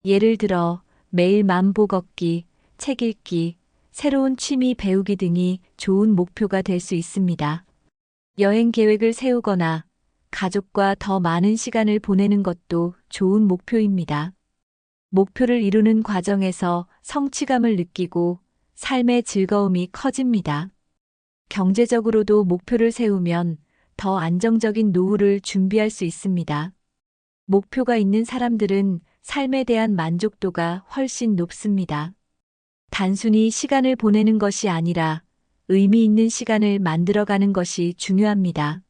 예를 들어 매일 만보 걷기, 책 읽기, 새로운 취미 배우기 등이 좋은 목표가 될 수 있습니다. 여행 계획을 세우거나 가족과 더 많은 시간을 보내는 것도 좋은 목표입니다. 목표를 이루는 과정에서 성취감을 느끼고 삶의 즐거움이 커집니다. 경제적으로도 목표를 세우면 더 안정적인 노후를 준비할 수 있습니다. 목표가 있는 사람들은 삶에 대한 만족도가 훨씬 높습니다. 단순히 시간을 보내는 것이 아니라 의미 있는 시간을 만들어가는 것이 중요합니다.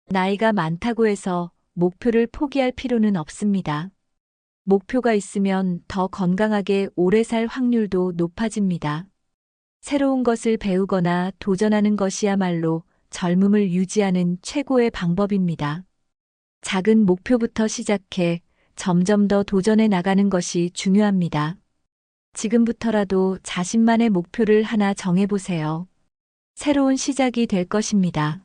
나이가 많다고 해서 목표를 포기할 필요는 없습니다. 목표가 있으면 더 건강하게 오래 살 확률도 높아집니다. 새로운 것을 배우거나 도전하는 것이야말로 젊음을 유지하는 최고의 방법입니다. 작은 목표부터 시작해 점점 더 도전해 나가는 것이 중요합니다. 지금부터라도 자신만의 목표를 하나 정해보세요. 새로운 시작이 될 것입니다.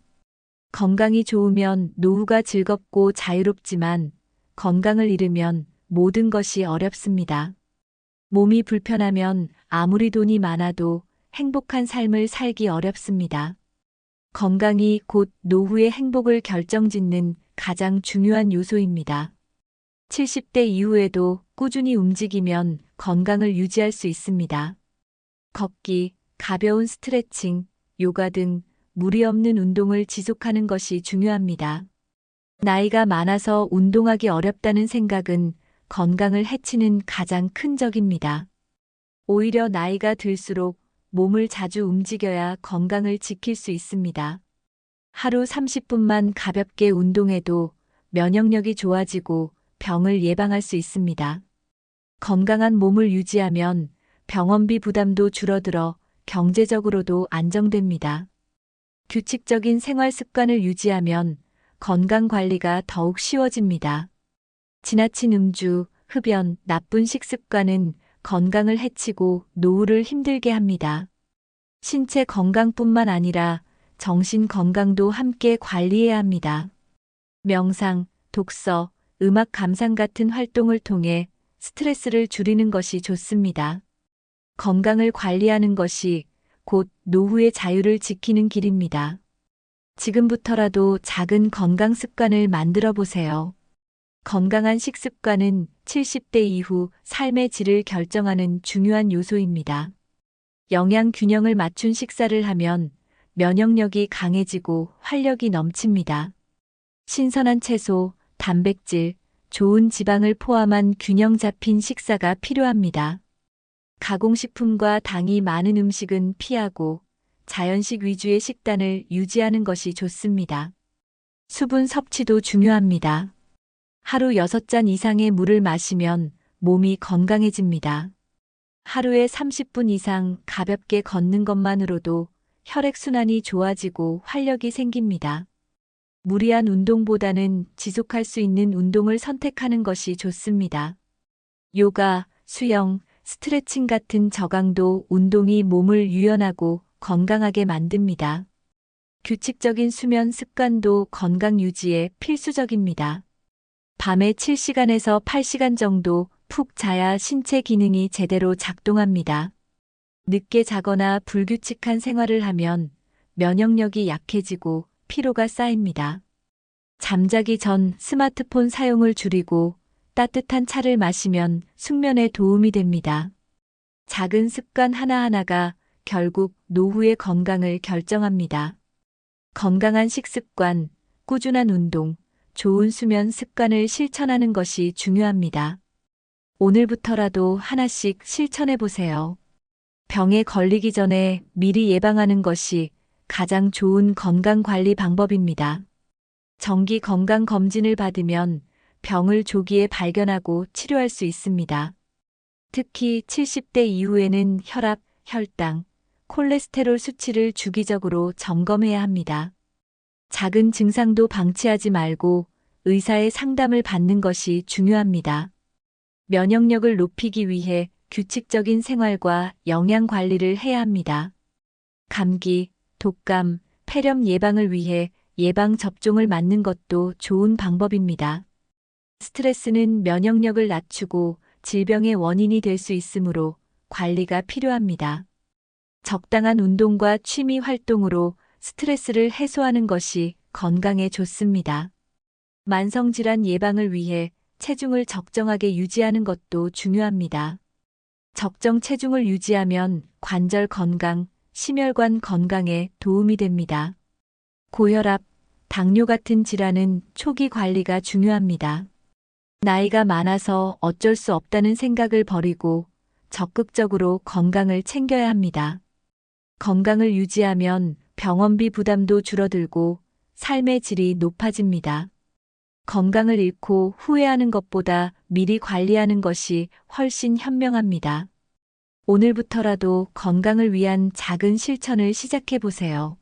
건강이 좋으면 노후가 즐겁고 자유롭지만 건강을 잃으면 모든 것이 어렵습니다. 몸이 불편하면 아무리 돈이 많아도 행복한 삶을 살기 어렵습니다. 건강이 곧 노후의 행복을 결정짓는 가장 중요한 요소입니다. 70대 이후에도 꾸준히 움직이면 건강을 유지할 수 있습니다. 걷기, 가벼운 스트레칭, 요가 등 무리 없는 운동을 지속하는 것이 중요합니다. 나이가 많아서 운동하기 어렵다는 생각은 건강을 해치는 가장 큰 적입니다. 오히려 나이가 들수록 몸을 자주 움직여야 건강을 지킬 수 있습니다. 하루 30분만 가볍게 운동해도 면역력이 좋아지고 병을 예방할 수 있습니다. 건강한 몸을 유지하면 병원비 부담도 줄어들어 경제적으로도 안정됩니다. 규칙적인 생활 습관을 유지하면 건강 관리가 더욱 쉬워집니다. 지나친 음주, 흡연, 나쁜 식습관은 건강을 해치고 노후를 힘들게 합니다. 신체 건강뿐만 아니라 정신 건강도 함께 관리해야 합니다. 명상, 독서, 음악 감상 같은 활동을 통해 스트레스를 줄이는 것이 좋습니다. 건강을 관리하는 것이 곧 노후의 자유를 지키는 길입니다. 지금부터라도 작은 건강 습관을 만들어 보세요. 건강한 식습관은 70대 이후 삶의 질을 결정하는 중요한 요소입니다. 영양 균형을 맞춘 식사를 하면 면역력이 강해지고 활력이 넘칩니다. 신선한 채소, 단백질, 좋은 지방을 포함한 균형 잡힌 식사가 필요합니다. 가공식품과 당이 많은 음식은 피하고 자연식 위주의 식단을 유지하는 것이 좋습니다. 수분 섭취도 중요합니다. 하루 6잔 이상의 물을 마시면 몸이 건강해집니다. 하루에 30분 이상 가볍게 걷는 것만으로도 혈액순환이 좋아지고 활력이 생깁니다. 무리한 운동보다는 지속할 수 있는 운동을 선택하는 것이 좋습니다. 요가, 수영, 스트레칭 같은 저강도 운동이 몸을 유연하고 건강하게 만듭니다. 규칙적인 수면 습관도 건강 유지에 필수적입니다. 밤에 7시간에서 8시간 정도 푹 자야 신체 기능이 제대로 작동합니다. 늦게 자거나 불규칙한 생활을 하면 면역력이 약해지고 피로가 쌓입니다. 잠자기 전 스마트폰 사용을 줄이고 따뜻한 차를 마시면 숙면에 도움이 됩니다. 작은 습관 하나하나가 결국 노후의 건강을 결정합니다. 건강한 식습관, 꾸준한 운동, 좋은 수면 습관을 실천하는 것이 중요합니다. 오늘부터라도 하나씩 실천해 보세요. 병에 걸리기 전에 미리 예방하는 것이 가장 좋은 건강관리 방법입니다. 정기 건강검진을 받으면 병을 조기에 발견하고 치료할 수 있습니다. 특히 70대 이후에는 혈압, 혈당, 콜레스테롤 수치를 주기적으로 점검해야 합니다. 작은 증상도 방치하지 말고 의사의 상담을 받는 것이 중요합니다. 면역력을 높이기 위해 규칙적인 생활과 영양 관리를 해야 합니다. 감기, 독감, 폐렴 예방을 위해 예방 접종을 맞는 것도 좋은 방법입니다. 스트레스는 면역력을 낮추고 질병의 원인이 될 수 있으므로 관리가 필요합니다. 적당한 운동과 취미 활동으로 스트레스를 해소하는 것이 건강에 좋습니다. 만성질환 예방을 위해 체중을 적정하게 유지하는 것도 중요합니다. 적정 체중을 유지하면 관절 건강, 심혈관 건강에 도움이 됩니다. 고혈압, 당뇨 같은 질환은 초기 관리가 중요합니다. 나이가 많아서 어쩔 수 없다는 생각을 버리고 적극적으로 건강을 챙겨야 합니다. 건강을 유지하면 병원비 부담도 줄어들고 삶의 질이 높아집니다. 건강을 잃고 후회하는 것보다 미리 관리하는 것이 훨씬 현명합니다. 오늘부터라도 건강을 위한 작은 실천을 시작해 보세요.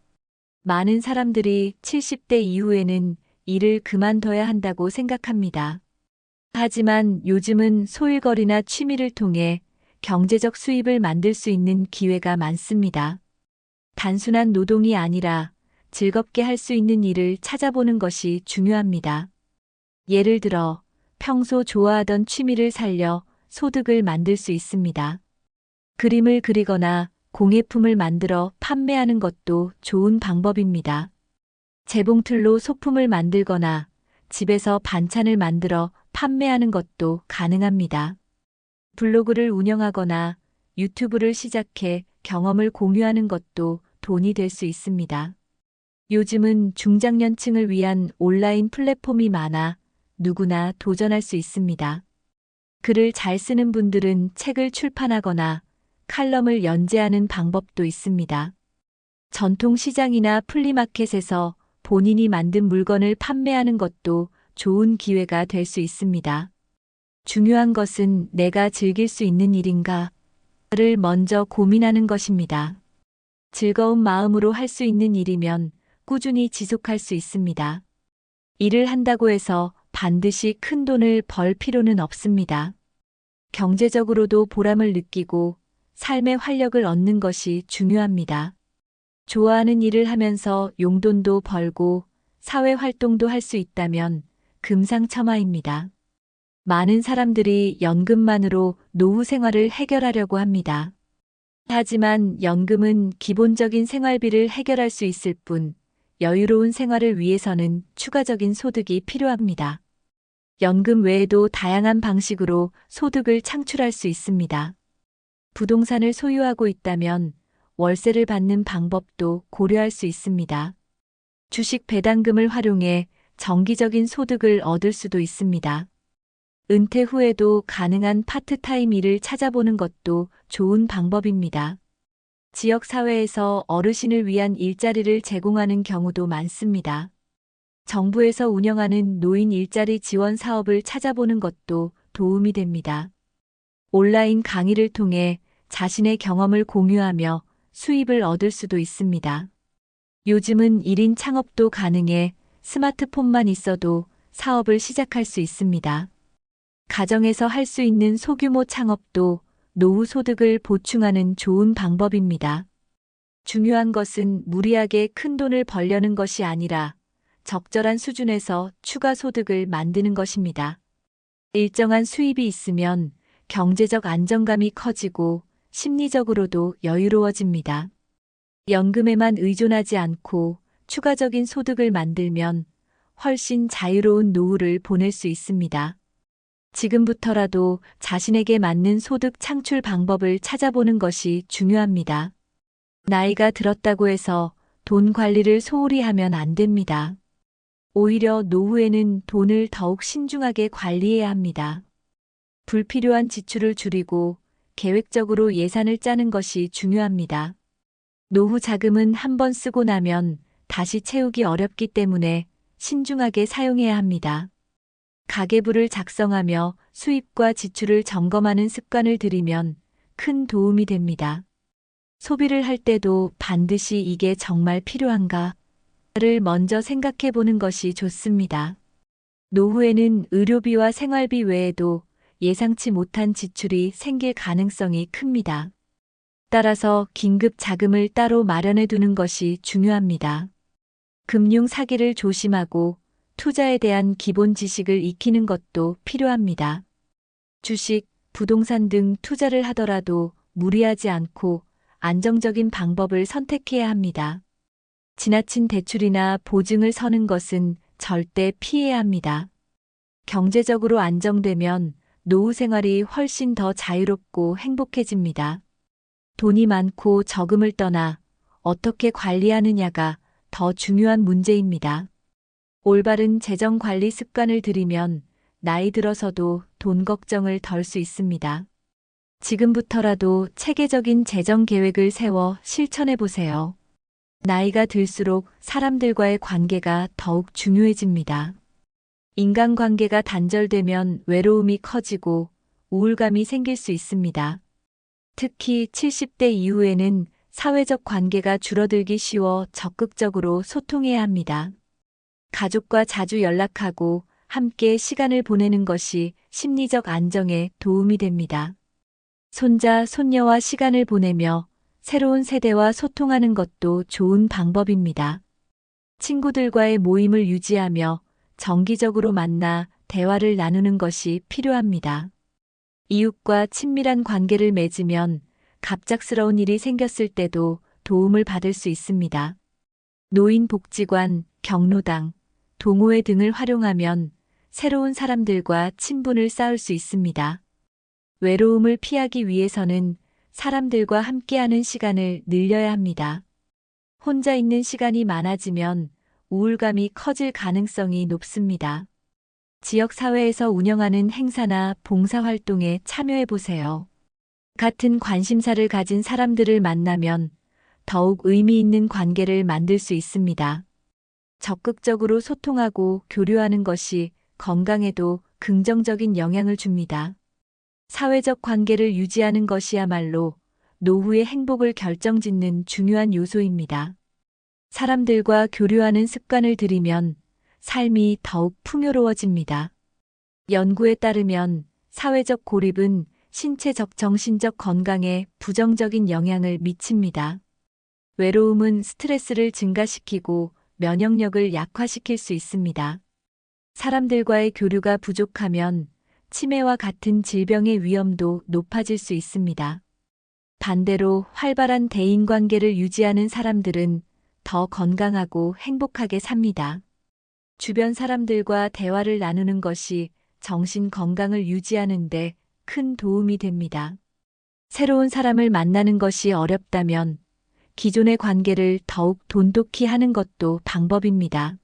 많은 사람들이 70대 이후에는 일을 그만둬야 한다고 생각합니다. 하지만 요즘은 소일거리나 취미를 통해 경제적 수입을 만들 수 있는 기회가 많습니다. 단순한 노동이 아니라 즐겁게 할 수 있는 일을 찾아보는 것이 중요합니다. 예를 들어 평소 좋아하던 취미를 살려 소득을 만들 수 있습니다. 그림을 그리거나 공예품을 만들어 판매하는 것도 좋은 방법입니다. 재봉틀로 소품을 만들거나 집에서 반찬을 만들어 판매하는 것도 가능합니다. 블로그를 운영하거나 유튜브를 시작해 경험을 공유하는 것도 돈이 될 수 있습니다. 요즘은 중장년층을 위한 온라인 플랫폼이 많아 누구나 도전할 수 있습니다. 글을 잘 쓰는 분들은 책을 출판하거나 칼럼을 연재하는 방법도 있습니다. 전통시장이나 플리마켓에서 본인이 만든 물건을 판매하는 것도 좋은 기회가 될 수 있습니다. 중요한 것은 내가 즐길 수 있는 일인가를 먼저 고민하는 것입니다. 즐거운 마음으로 할 수 있는 일이면 꾸준히 지속할 수 있습니다. 일을 한다고 해서 반드시 큰 돈을 벌 필요는 없습니다. 경제적으로도 보람을 느끼고 삶의 활력을 얻는 것이 중요합니다. 좋아하는 일을 하면서 용돈도 벌고 사회 활동도 할 수 있다면 금상첨화입니다. 많은 사람들이 연금만으로 노후 생활을 해결하려고 합니다. 하지만 연금은 기본적인 생활비를 해결할 수 있을 뿐 여유로운 생활을 위해서는 추가적인 소득이 필요합니다. 연금 외에도 다양한 방식으로 소득을 창출할 수 있습니다. 부동산을 소유하고 있다면 월세를 받는 방법도 고려할 수 있습니다. 주식 배당금을 활용해 정기적인 소득을 얻을 수도 있습니다. 은퇴 후에도 가능한 파트타임 일을 찾아보는 것도 좋은 방법입니다. 지역사회에서 어르신을 위한 일자리를 제공하는 경우도 많습니다. 정부에서 운영하는 노인 일자리 지원 사업을 찾아보는 것도 도움이 됩니다. 온라인 강의를 통해 자신의 경험을 공유하며 수입을 얻을 수도 있습니다. 요즘은 1인 창업도 가능해 스마트폰만 있어도 사업을 시작할 수 있습니다. 가정에서 할 수 있는 소규모 창업도 노후 소득을 보충하는 좋은 방법입니다. 중요한 것은 무리하게 큰 돈을 벌려는 것이 아니라 적절한 수준에서 추가 소득을 만드는 것입니다. 일정한 수입이 있으면 경제적 안정감이 커지고 심리적으로도 여유로워집니다. 연금에만 의존하지 않고 추가적인 소득을 만들면 훨씬 자유로운 노후를 보낼 수 있습니다. 지금부터라도 자신에게 맞는 소득 창출 방법을 찾아보는 것이 중요합니다. 나이가 들었다고 해서 돈 관리를 소홀히 하면 안 됩니다. 오히려 노후에는 돈을 더욱 신중하게 관리해야 합니다. 불필요한 지출을 줄이고 계획적으로 예산을 짜는 것이 중요합니다. 노후 자금은 한 번 쓰고 나면 다시 채우기 어렵기 때문에 신중하게 사용해야 합니다. 가계부를 작성하며 수입과 지출을 점검하는 습관을 들이면 큰 도움이 됩니다. 소비를 할 때도 반드시 이게 정말 필요한가를 먼저 생각해 보는 것이 좋습니다. 노후에는 의료비와 생활비 외에도 예상치 못한 지출이 생길 가능성이 큽니다. 따라서 긴급 자금을 따로 마련해 두는 것이 중요합니다. 금융 사기를 조심하고 투자에 대한 기본 지식을 익히는 것도 필요합니다. 주식, 부동산 등 투자를 하더라도 무리하지 않고 안정적인 방법을 선택해야 합니다. 지나친 대출이나 보증을 서는 것은 절대 피해야 합니다. 경제적으로 안정되면 노후 생활이 훨씬 더 자유롭고 행복해집니다. 돈이 많고 적음을 떠나 어떻게 관리하느냐가 더 중요한 문제입니다. 올바른 재정 관리 습관을 들이면 나이 들어서도 돈 걱정을 덜 수 있습니다. 지금부터라도 체계적인 재정 계획을 세워 실천해 보세요. 나이가 들수록 사람들과의 관계가 더욱 중요해집니다. 인간관계가 단절되면 외로움이 커지고 우울감이 생길 수 있습니다. 특히 70대 이후에는 사회적 관계가 줄어들기 쉬워 적극적으로 소통해야 합니다. 가족과 자주 연락하고 함께 시간을 보내는 것이 심리적 안정에 도움이 됩니다. 손자, 손녀와 시간을 보내며 새로운 세대와 소통하는 것도 좋은 방법입니다. 친구들과의 모임을 유지하며 정기적으로 만나 대화를 나누는 것이 필요합니다. 이웃과 친밀한 관계를 맺으면 갑작스러운 일이 생겼을 때도 도움을 받을 수 있습니다. 노인복지관, 경로당, 동호회 등을 활용하면 새로운 사람들과 친분을 쌓을 수 있습니다. 외로움을 피하기 위해서는 사람들과 함께하는 시간을 늘려야 합니다. 혼자 있는 시간이 많아지면 우울감이 커질 가능성이 높습니다. 지역사회에서 운영하는 행사나 봉사활동에 참여해 보세요. 같은 관심사를 가진 사람들을 만나면 더욱 의미 있는 관계를 만들 수 있습니다. 적극적으로 소통하고 교류하는 것이 건강에도 긍정적인 영향을 줍니다. 사회적 관계를 유지하는 것이야말로 노후의 행복을 결정짓는 중요한 요소입니다. 사람들과 교류하는 습관을 들이면 삶이 더욱 풍요로워집니다. 연구에 따르면 사회적 고립은 신체적, 정신적 건강에 부정적인 영향을 미칩니다. 외로움은 스트레스를 증가시키고 면역력을 약화시킬 수 있습니다. 사람들과의 교류가 부족하면 치매와 같은 질병의 위험도 높아질 수 있습니다. 반대로 활발한 대인관계를 유지하는 사람들은 더 건강하고 행복하게 삽니다. 주변 사람들과 대화를 나누는 것이 정신 건강을 유지하는 데 큰 도움이 됩니다. 새로운 사람을 만나는 것이 어렵다면 기존의 관계를 더욱 돈독히 하는 것도 방법입니다.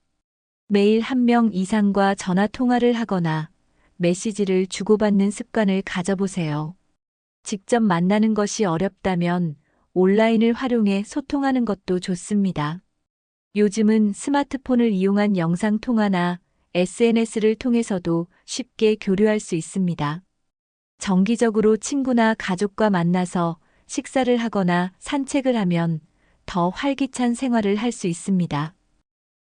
매일 한 명 이상과 전화 통화를 하거나 메시지를 주고받는 습관을 가져보세요. 직접 만나는 것이 어렵다면 온라인을 활용해 소통하는 것도 좋습니다. 요즘은 스마트폰을 이용한 영상통화나 SNS를 통해서도 쉽게 교류할 수 있습니다. 정기적으로 친구나 가족과 만나서 식사를 하거나 산책을 하면 더 활기찬 생활을 할 수 있습니다.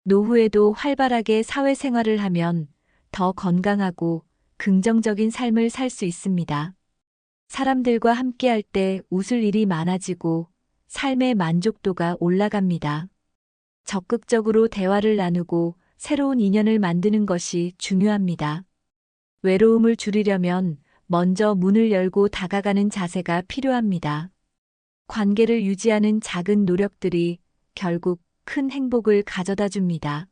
노후에도 활발하게 사회생활을 하면 더 건강하고 긍정적인 삶을 살 수 있습니다. 사람들과 함께할 때 웃을 일이 많아지고 삶의 만족도가 올라갑니다. 적극적으로 대화를 나누고 새로운 인연을 만드는 것이 중요합니다. 외로움을 줄이려면 먼저 문을 열고 다가가는 자세가 필요합니다. 관계를 유지하는 작은 노력들이 결국 큰 행복을 가져다 줍니다.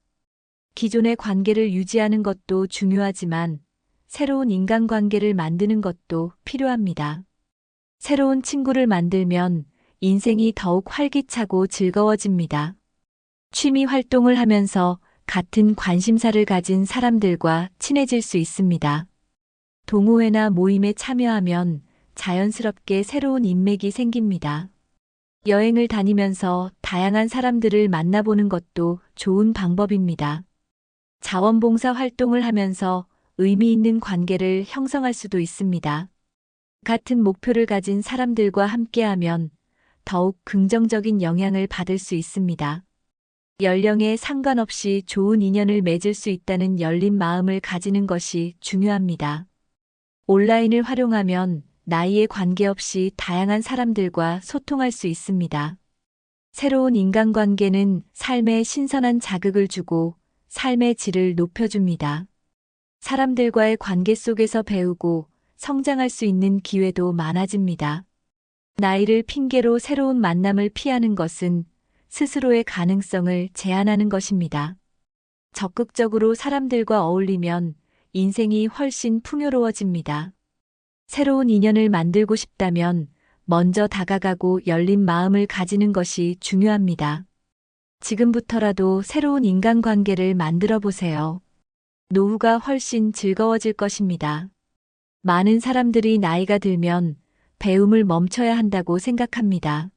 기존의 관계를 유지하는 것도 중요하지만 새로운 인간관계를 만드는 것도 필요합니다. 새로운 친구를 만들면 인생이 더욱 활기차고 즐거워집니다. 취미 활동을 하면서 같은 관심사를 가진 사람들과 친해질 수 있습니다. 동호회나 모임에 참여하면 자연스럽게 새로운 인맥이 생깁니다. 여행을 다니면서 다양한 사람들을 만나보는 것도 좋은 방법입니다. 자원봉사 활동을 하면서 의미 있는 관계를 형성할 수도 있습니다. 같은 목표를 가진 사람들과 함께하면 더욱 긍정적인 영향을 받을 수 있습니다. 연령에 상관없이 좋은 인연을 맺을 수 있다는 열린 마음을 가지는 것이 중요합니다. 온라인을 활용하면 나이에 관계없이 다양한 사람들과 소통할 수 있습니다. 새로운 인간관계는 삶에 신선한 자극을 주고 삶의 질을 높여줍니다. 사람들과의 관계 속에서 배우고 성장할 수 있는 기회도 많아집니다. 나이를 핑계로 새로운 만남을 피하는 것은 스스로의 가능성을 제한하는 것입니다. 적극적으로 사람들과 어울리면 인생이 훨씬 풍요로워집니다. 새로운 인연을 만들고 싶다면 먼저 다가가고 열린 마음을 가지는 것이 중요합니다. 지금부터라도 새로운 인간관계를 만들어 보세요. 노후가 훨씬 즐거워질 것입니다. 많은 사람들이 나이가 들면 배움을 멈춰야 한다고 생각합니다.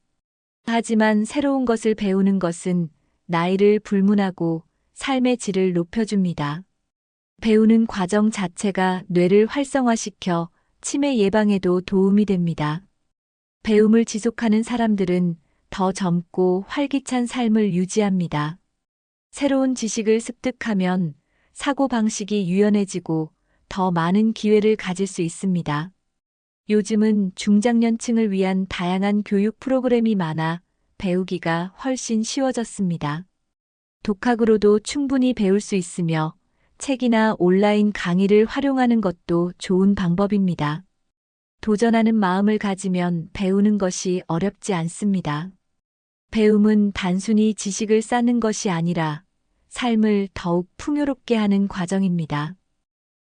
하지만 새로운 것을 배우는 것은 나이를 불문하고 삶의 질을 높여줍니다. 배우는 과정 자체가 뇌를 활성화시켜 치매 예방에도 도움이 됩니다. 배움을 지속하는 사람들은 더 젊고 활기찬 삶을 유지합니다. 새로운 지식을 습득하면 사고방식이 유연해지고 더 많은 기회를 가질 수 있습니다. 요즘은 중장년층을 위한 다양한 교육 프로그램이 많아 배우기가 훨씬 쉬워졌습니다. 독학으로도 충분히 배울 수 있으며 책이나 온라인 강의를 활용하는 것도 좋은 방법입니다. 도전하는 마음을 가지면 배우는 것이 어렵지 않습니다. 배움은 단순히 지식을 쌓는 것이 아니라 삶을 더욱 풍요롭게 하는 과정입니다.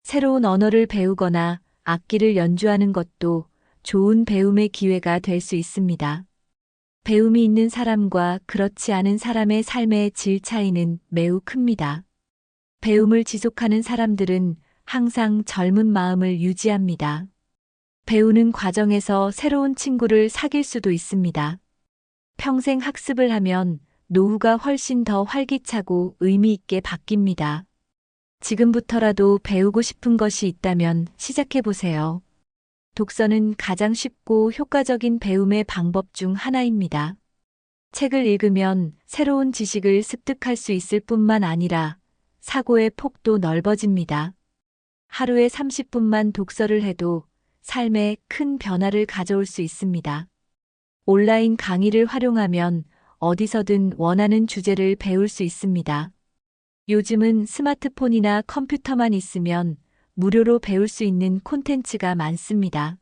새로운 언어를 배우거나 악기를 연주하는 것도 좋은 배움의 기회가 될 수 있습니다. 배움이 있는 사람과 그렇지 않은 사람의 삶의 질 차이는 매우 큽니다. 배움을 지속하는 사람들은 항상 젊은 마음을 유지합니다. 배우는 과정에서 새로운 친구를 사귈 수도 있습니다. 평생 학습을 하면 노후가 훨씬 더 활기차고 의미 있게 바뀝니다. 지금부터라도 배우고 싶은 것이 있다면 시작해 보세요. 독서는 가장 쉽고 효과적인 배움의 방법 중 하나입니다. 책을 읽으면 새로운 지식을 습득할 수 있을 뿐만 아니라 사고의 폭도 넓어집니다. 하루에 30분만 독서를 해도 삶에 큰 변화를 가져올 수 있습니다. 온라인 강의를 활용하면 어디서든 원하는 주제를 배울 수 있습니다. 요즘은 스마트폰이나 컴퓨터만 있으면 무료로 배울 수 있는 콘텐츠가 많습니다.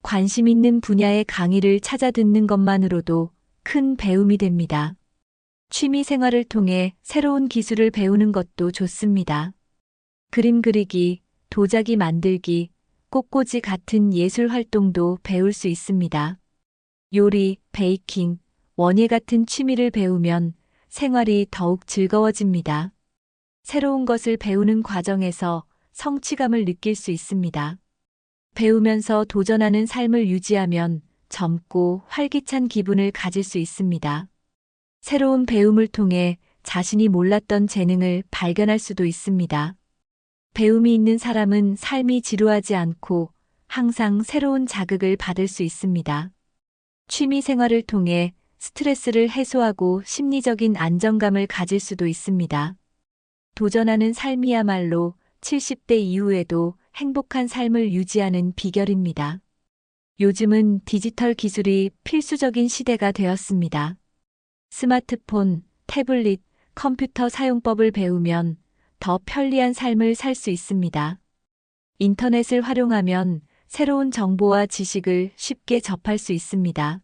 관심 있는 분야의 강의를 찾아 듣는 것만으로도 큰 배움이 됩니다. 취미 생활을 통해 새로운 기술을 배우는 것도 좋습니다. 그림 그리기, 도자기 만들기, 꽃꽂이 같은 예술 활동도 배울 수 있습니다. 요리, 베이킹, 원예 같은 취미를 배우면 생활이 더욱 즐거워집니다. 새로운 것을 배우는 과정에서 성취감을 느낄 수 있습니다. 배우면서 도전하는 삶을 유지하면 젊고 활기찬 기분을 가질 수 있습니다. 새로운 배움을 통해 자신이 몰랐던 재능을 발견할 수도 있습니다. 배움이 있는 사람은 삶이 지루하지 않고 항상 새로운 자극을 받을 수 있습니다. 취미 생활을 통해 스트레스를 해소하고 심리적인 안정감을 가질 수도 있습니다. 도전하는 삶이야말로 70대 이후에도 행복한 삶을 유지하는 비결입니다. 요즘은 디지털 기술이 필수적인 시대가 되었습니다. 스마트폰, 태블릿, 컴퓨터 사용법을 배우면 더 편리한 삶을 살 수 있습니다. 인터넷을 활용하면 새로운 정보와 지식을 쉽게 접할 수 있습니다.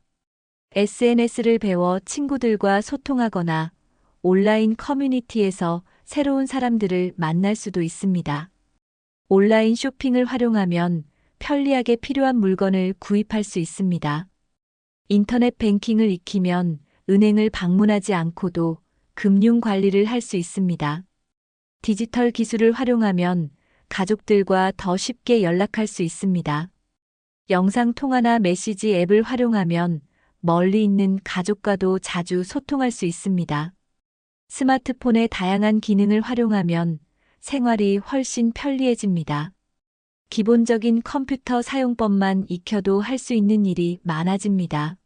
SNS를 배워 친구들과 소통하거나 온라인 커뮤니티에서 새로운 사람들을 만날 수도 있습니다. 온라인 쇼핑을 활용하면 편리하게 필요한 물건을 구입할 수 있습니다. 인터넷 뱅킹을 익히면 은행을 방문하지 않고도 금융 관리를 할 수 있습니다. 디지털 기술을 활용하면 가족들과 더 쉽게 연락할 수 있습니다. 영상통화나 메시지 앱을 활용하면 멀리 있는 가족과도 자주 소통할 수 있습니다. 스마트폰의 다양한 기능을 활용하면 생활이 훨씬 편리해집니다. 기본적인 컴퓨터 사용법만 익혀도 할 수 있는 일이 많아집니다.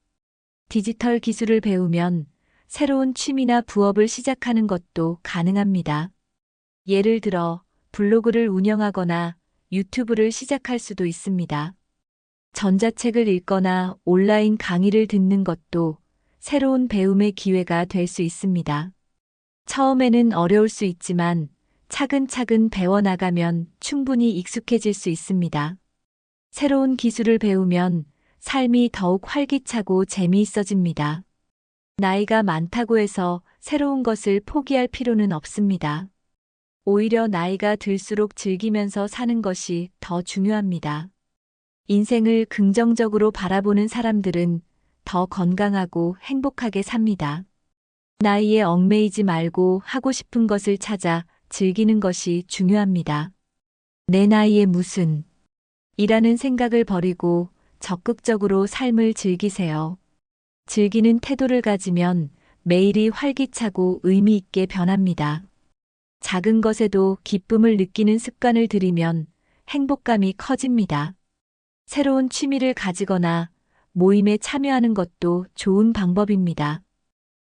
디지털 기술을 배우면 새로운 취미나 부업을 시작하는 것도 가능합니다. 예를 들어 블로그를 운영하거나 유튜브를 시작할 수도 있습니다. 전자책을 읽거나 온라인 강의를 듣는 것도 새로운 배움의 기회가 될 수 있습니다. 처음에는 어려울 수 있지만 차근차근 배워나가면 충분히 익숙해질 수 있습니다. 새로운 기술을 배우면 삶이 더욱 활기차고 재미있어집니다. 나이가 많다고 해서 새로운 것을 포기할 필요는 없습니다. 오히려 나이가 들수록 즐기면서 사는 것이 더 중요합니다. 인생을 긍정적으로 바라보는 사람들은 더 건강하고 행복하게 삽니다. 나이에 얽매이지 말고 하고 싶은 것을 찾아 즐기는 것이 중요합니다. 내 나이에 무슨 이라는 생각을 버리고 적극적으로 삶을 즐기세요. 즐기는 태도를 가지면 매일이 활기차고 의미 있게 변합니다. 작은 것에도 기쁨을 느끼는 습관을 들이면 행복감이 커집니다. 새로운 취미를 가지거나 모임에 참여하는 것도 좋은 방법입니다.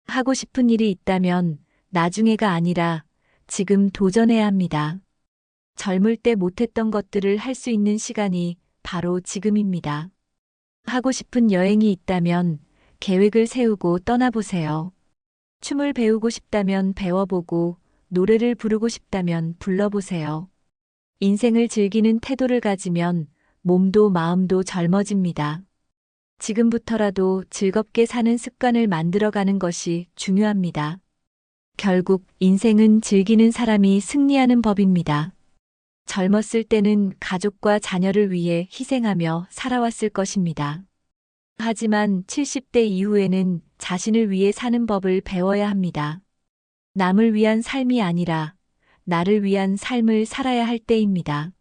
하고 싶은 일이 있다면 나중에가 아니라 지금 도전해야 합니다. 젊을 때 못했던 것들을 할 수 있는 시간이 바로 지금입니다. 하고 싶은 여행이 있다면 계획을 세우고 떠나보세요. 춤을 배우고 싶다면 배워보고 노래를 부르고 싶다면 불러보세요. 인생을 즐기는 태도를 가지면 몸도 마음도 젊어집니다. 지금부터라도 즐겁게 사는 습관을 만들어가는 것이 중요합니다. 결국 인생은 즐기는 사람이 승리하는 법입니다. 젊었을 때는 가족과 자녀를 위해 희생하며 살아왔을 것입니다. 하지만 70대 이후에는 자신을 위해 사는 법을 배워야 합니다. 남을 위한 삶이 아니라 나를 위한 삶을 살아야 할 때입니다.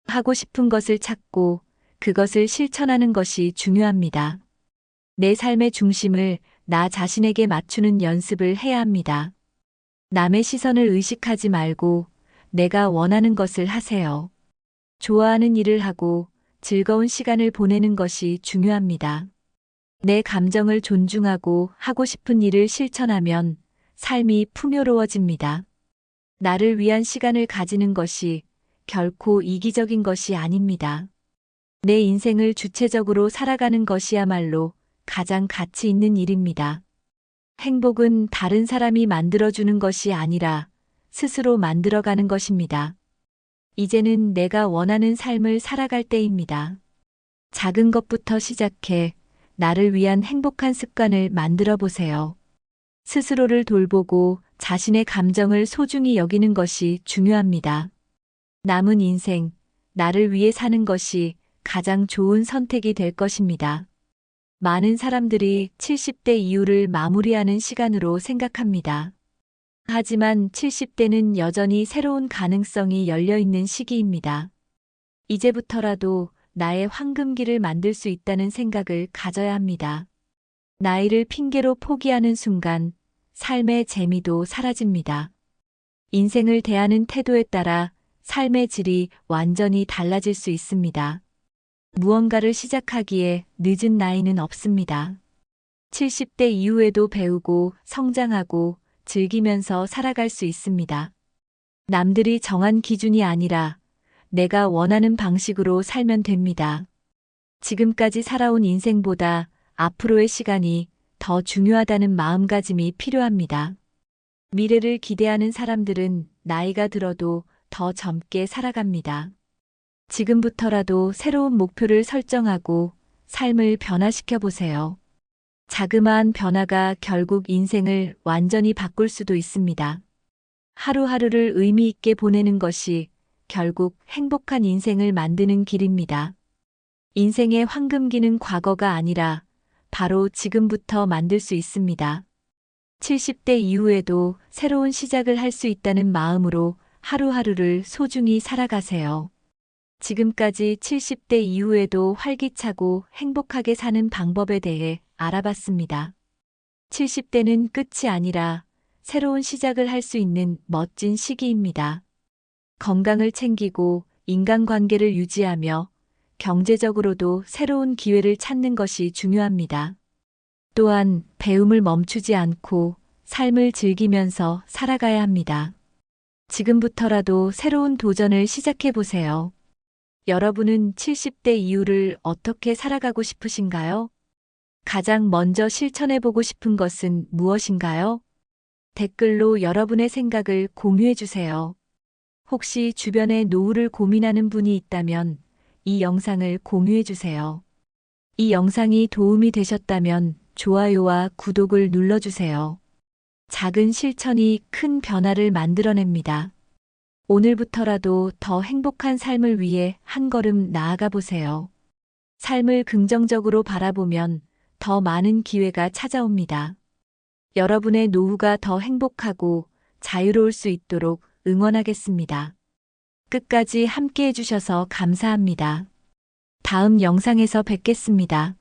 하고 싶은 것을 찾고 그것을 실천하는 것이 중요합니다. 내 삶의 중심을 나 자신에게 맞추는 연습을 해야 합니다. 남의 시선을 의식하지 말고 내가 원하는 것을 하세요. 좋아하는 일을 하고 즐거운 시간을 보내는 것이 중요합니다. 내 감정을 존중하고 하고 싶은 일을 실천하면 삶이 풍요로워집니다. 나를 위한 시간을 가지는 것이 결코 이기적인 것이 아닙니다. 내 인생을 주체적으로 살아가는 것이야말로 가장 가치 있는 일입니다. 행복은 다른 사람이 만들어주는 것이 아니라 스스로 만들어가는 것입니다. 이제는 내가 원하는 삶을 살아갈 때입니다. 작은 것부터 시작해 나를 위한 행복한 습관을 만들어 보세요. 스스로를 돌보고 자신의 감정을 소중히 여기는 것이 중요합니다. 남은 인생, 나를 위해 사는 것이 가장 좋은 선택이 될 것입니다. 많은 사람들이 70대 이후를 마무리하는 시간으로 생각합니다. 하지만 70대는 여전히 새로운 가능성이 열려 있는 시기입니다. 이제부터라도 나의 황금기를 만들 수 있다는 생각을 가져야 합니다. 나이를 핑계로 포기하는 순간 삶의 재미도 사라집니다. 인생을 대하는 태도에 따라 삶의 질이 완전히 달라질 수 있습니다. 무언가를 시작하기에 늦은 나이는 없습니다. 70대 이후에도 배우고 성장하고 즐기면서 살아갈 수 있습니다. 남들이 정한 기준이 아니라 내가 원하는 방식으로 살면 됩니다. 지금까지 살아온 인생보다 앞으로의 시간이 더 중요하다는 마음가짐이 필요합니다. 미래를 기대하는 사람들은 나이가 들어도 더 젊게 살아갑니다. 지금부터라도 새로운 목표를 설정하고 삶을 변화시켜 보세요. 자그마한 변화가 결국 인생을 완전히 바꿀 수도 있습니다. 하루하루를 의미 있게 보내는 것이 결국 행복한 인생을 만드는 길입니다. 인생의 황금기는 과거가 아니라 바로 지금부터 만들 수 있습니다. 70대 이후에도 새로운 시작을 할 수 있다는 마음으로 하루하루를 소중히 살아가세요. 지금까지 70대 이후에도 활기차고 행복하게 사는 방법에 대해 알아봤습니다. 70대는 끝이 아니라 새로운 시작을 할 수 있는 멋진 시기입니다. 건강을 챙기고 인간관계를 유지하며 경제적으로도 새로운 기회를 찾는 것이 중요합니다. 또한 배움을 멈추지 않고 삶을 즐기면서 살아가야 합니다. 지금부터라도 새로운 도전을 시작해 보세요. 여러분은 70대 이후를 어떻게 살아가고 싶으신가요? 가장 먼저 실천해 보고 싶은 것은 무엇인가요? 댓글로 여러분의 생각을 공유해 주세요. 혹시 주변에 노후를 고민하는 분이 있다면 이 영상을 공유해 주세요. 이 영상이 도움이 되셨다면 좋아요와 구독을 눌러주세요. 작은 실천이 큰 변화를 만들어냅니다. 오늘부터라도 더 행복한 삶을 위해 한 걸음 나아가 보세요. 삶을 긍정적으로 바라보면 더 많은 기회가 찾아옵니다. 여러분의 노후가 더 행복하고 자유로울 수 있도록 응원하겠습니다. 끝까지 함께 해주셔서 감사합니다. 다음 영상에서 뵙겠습니다.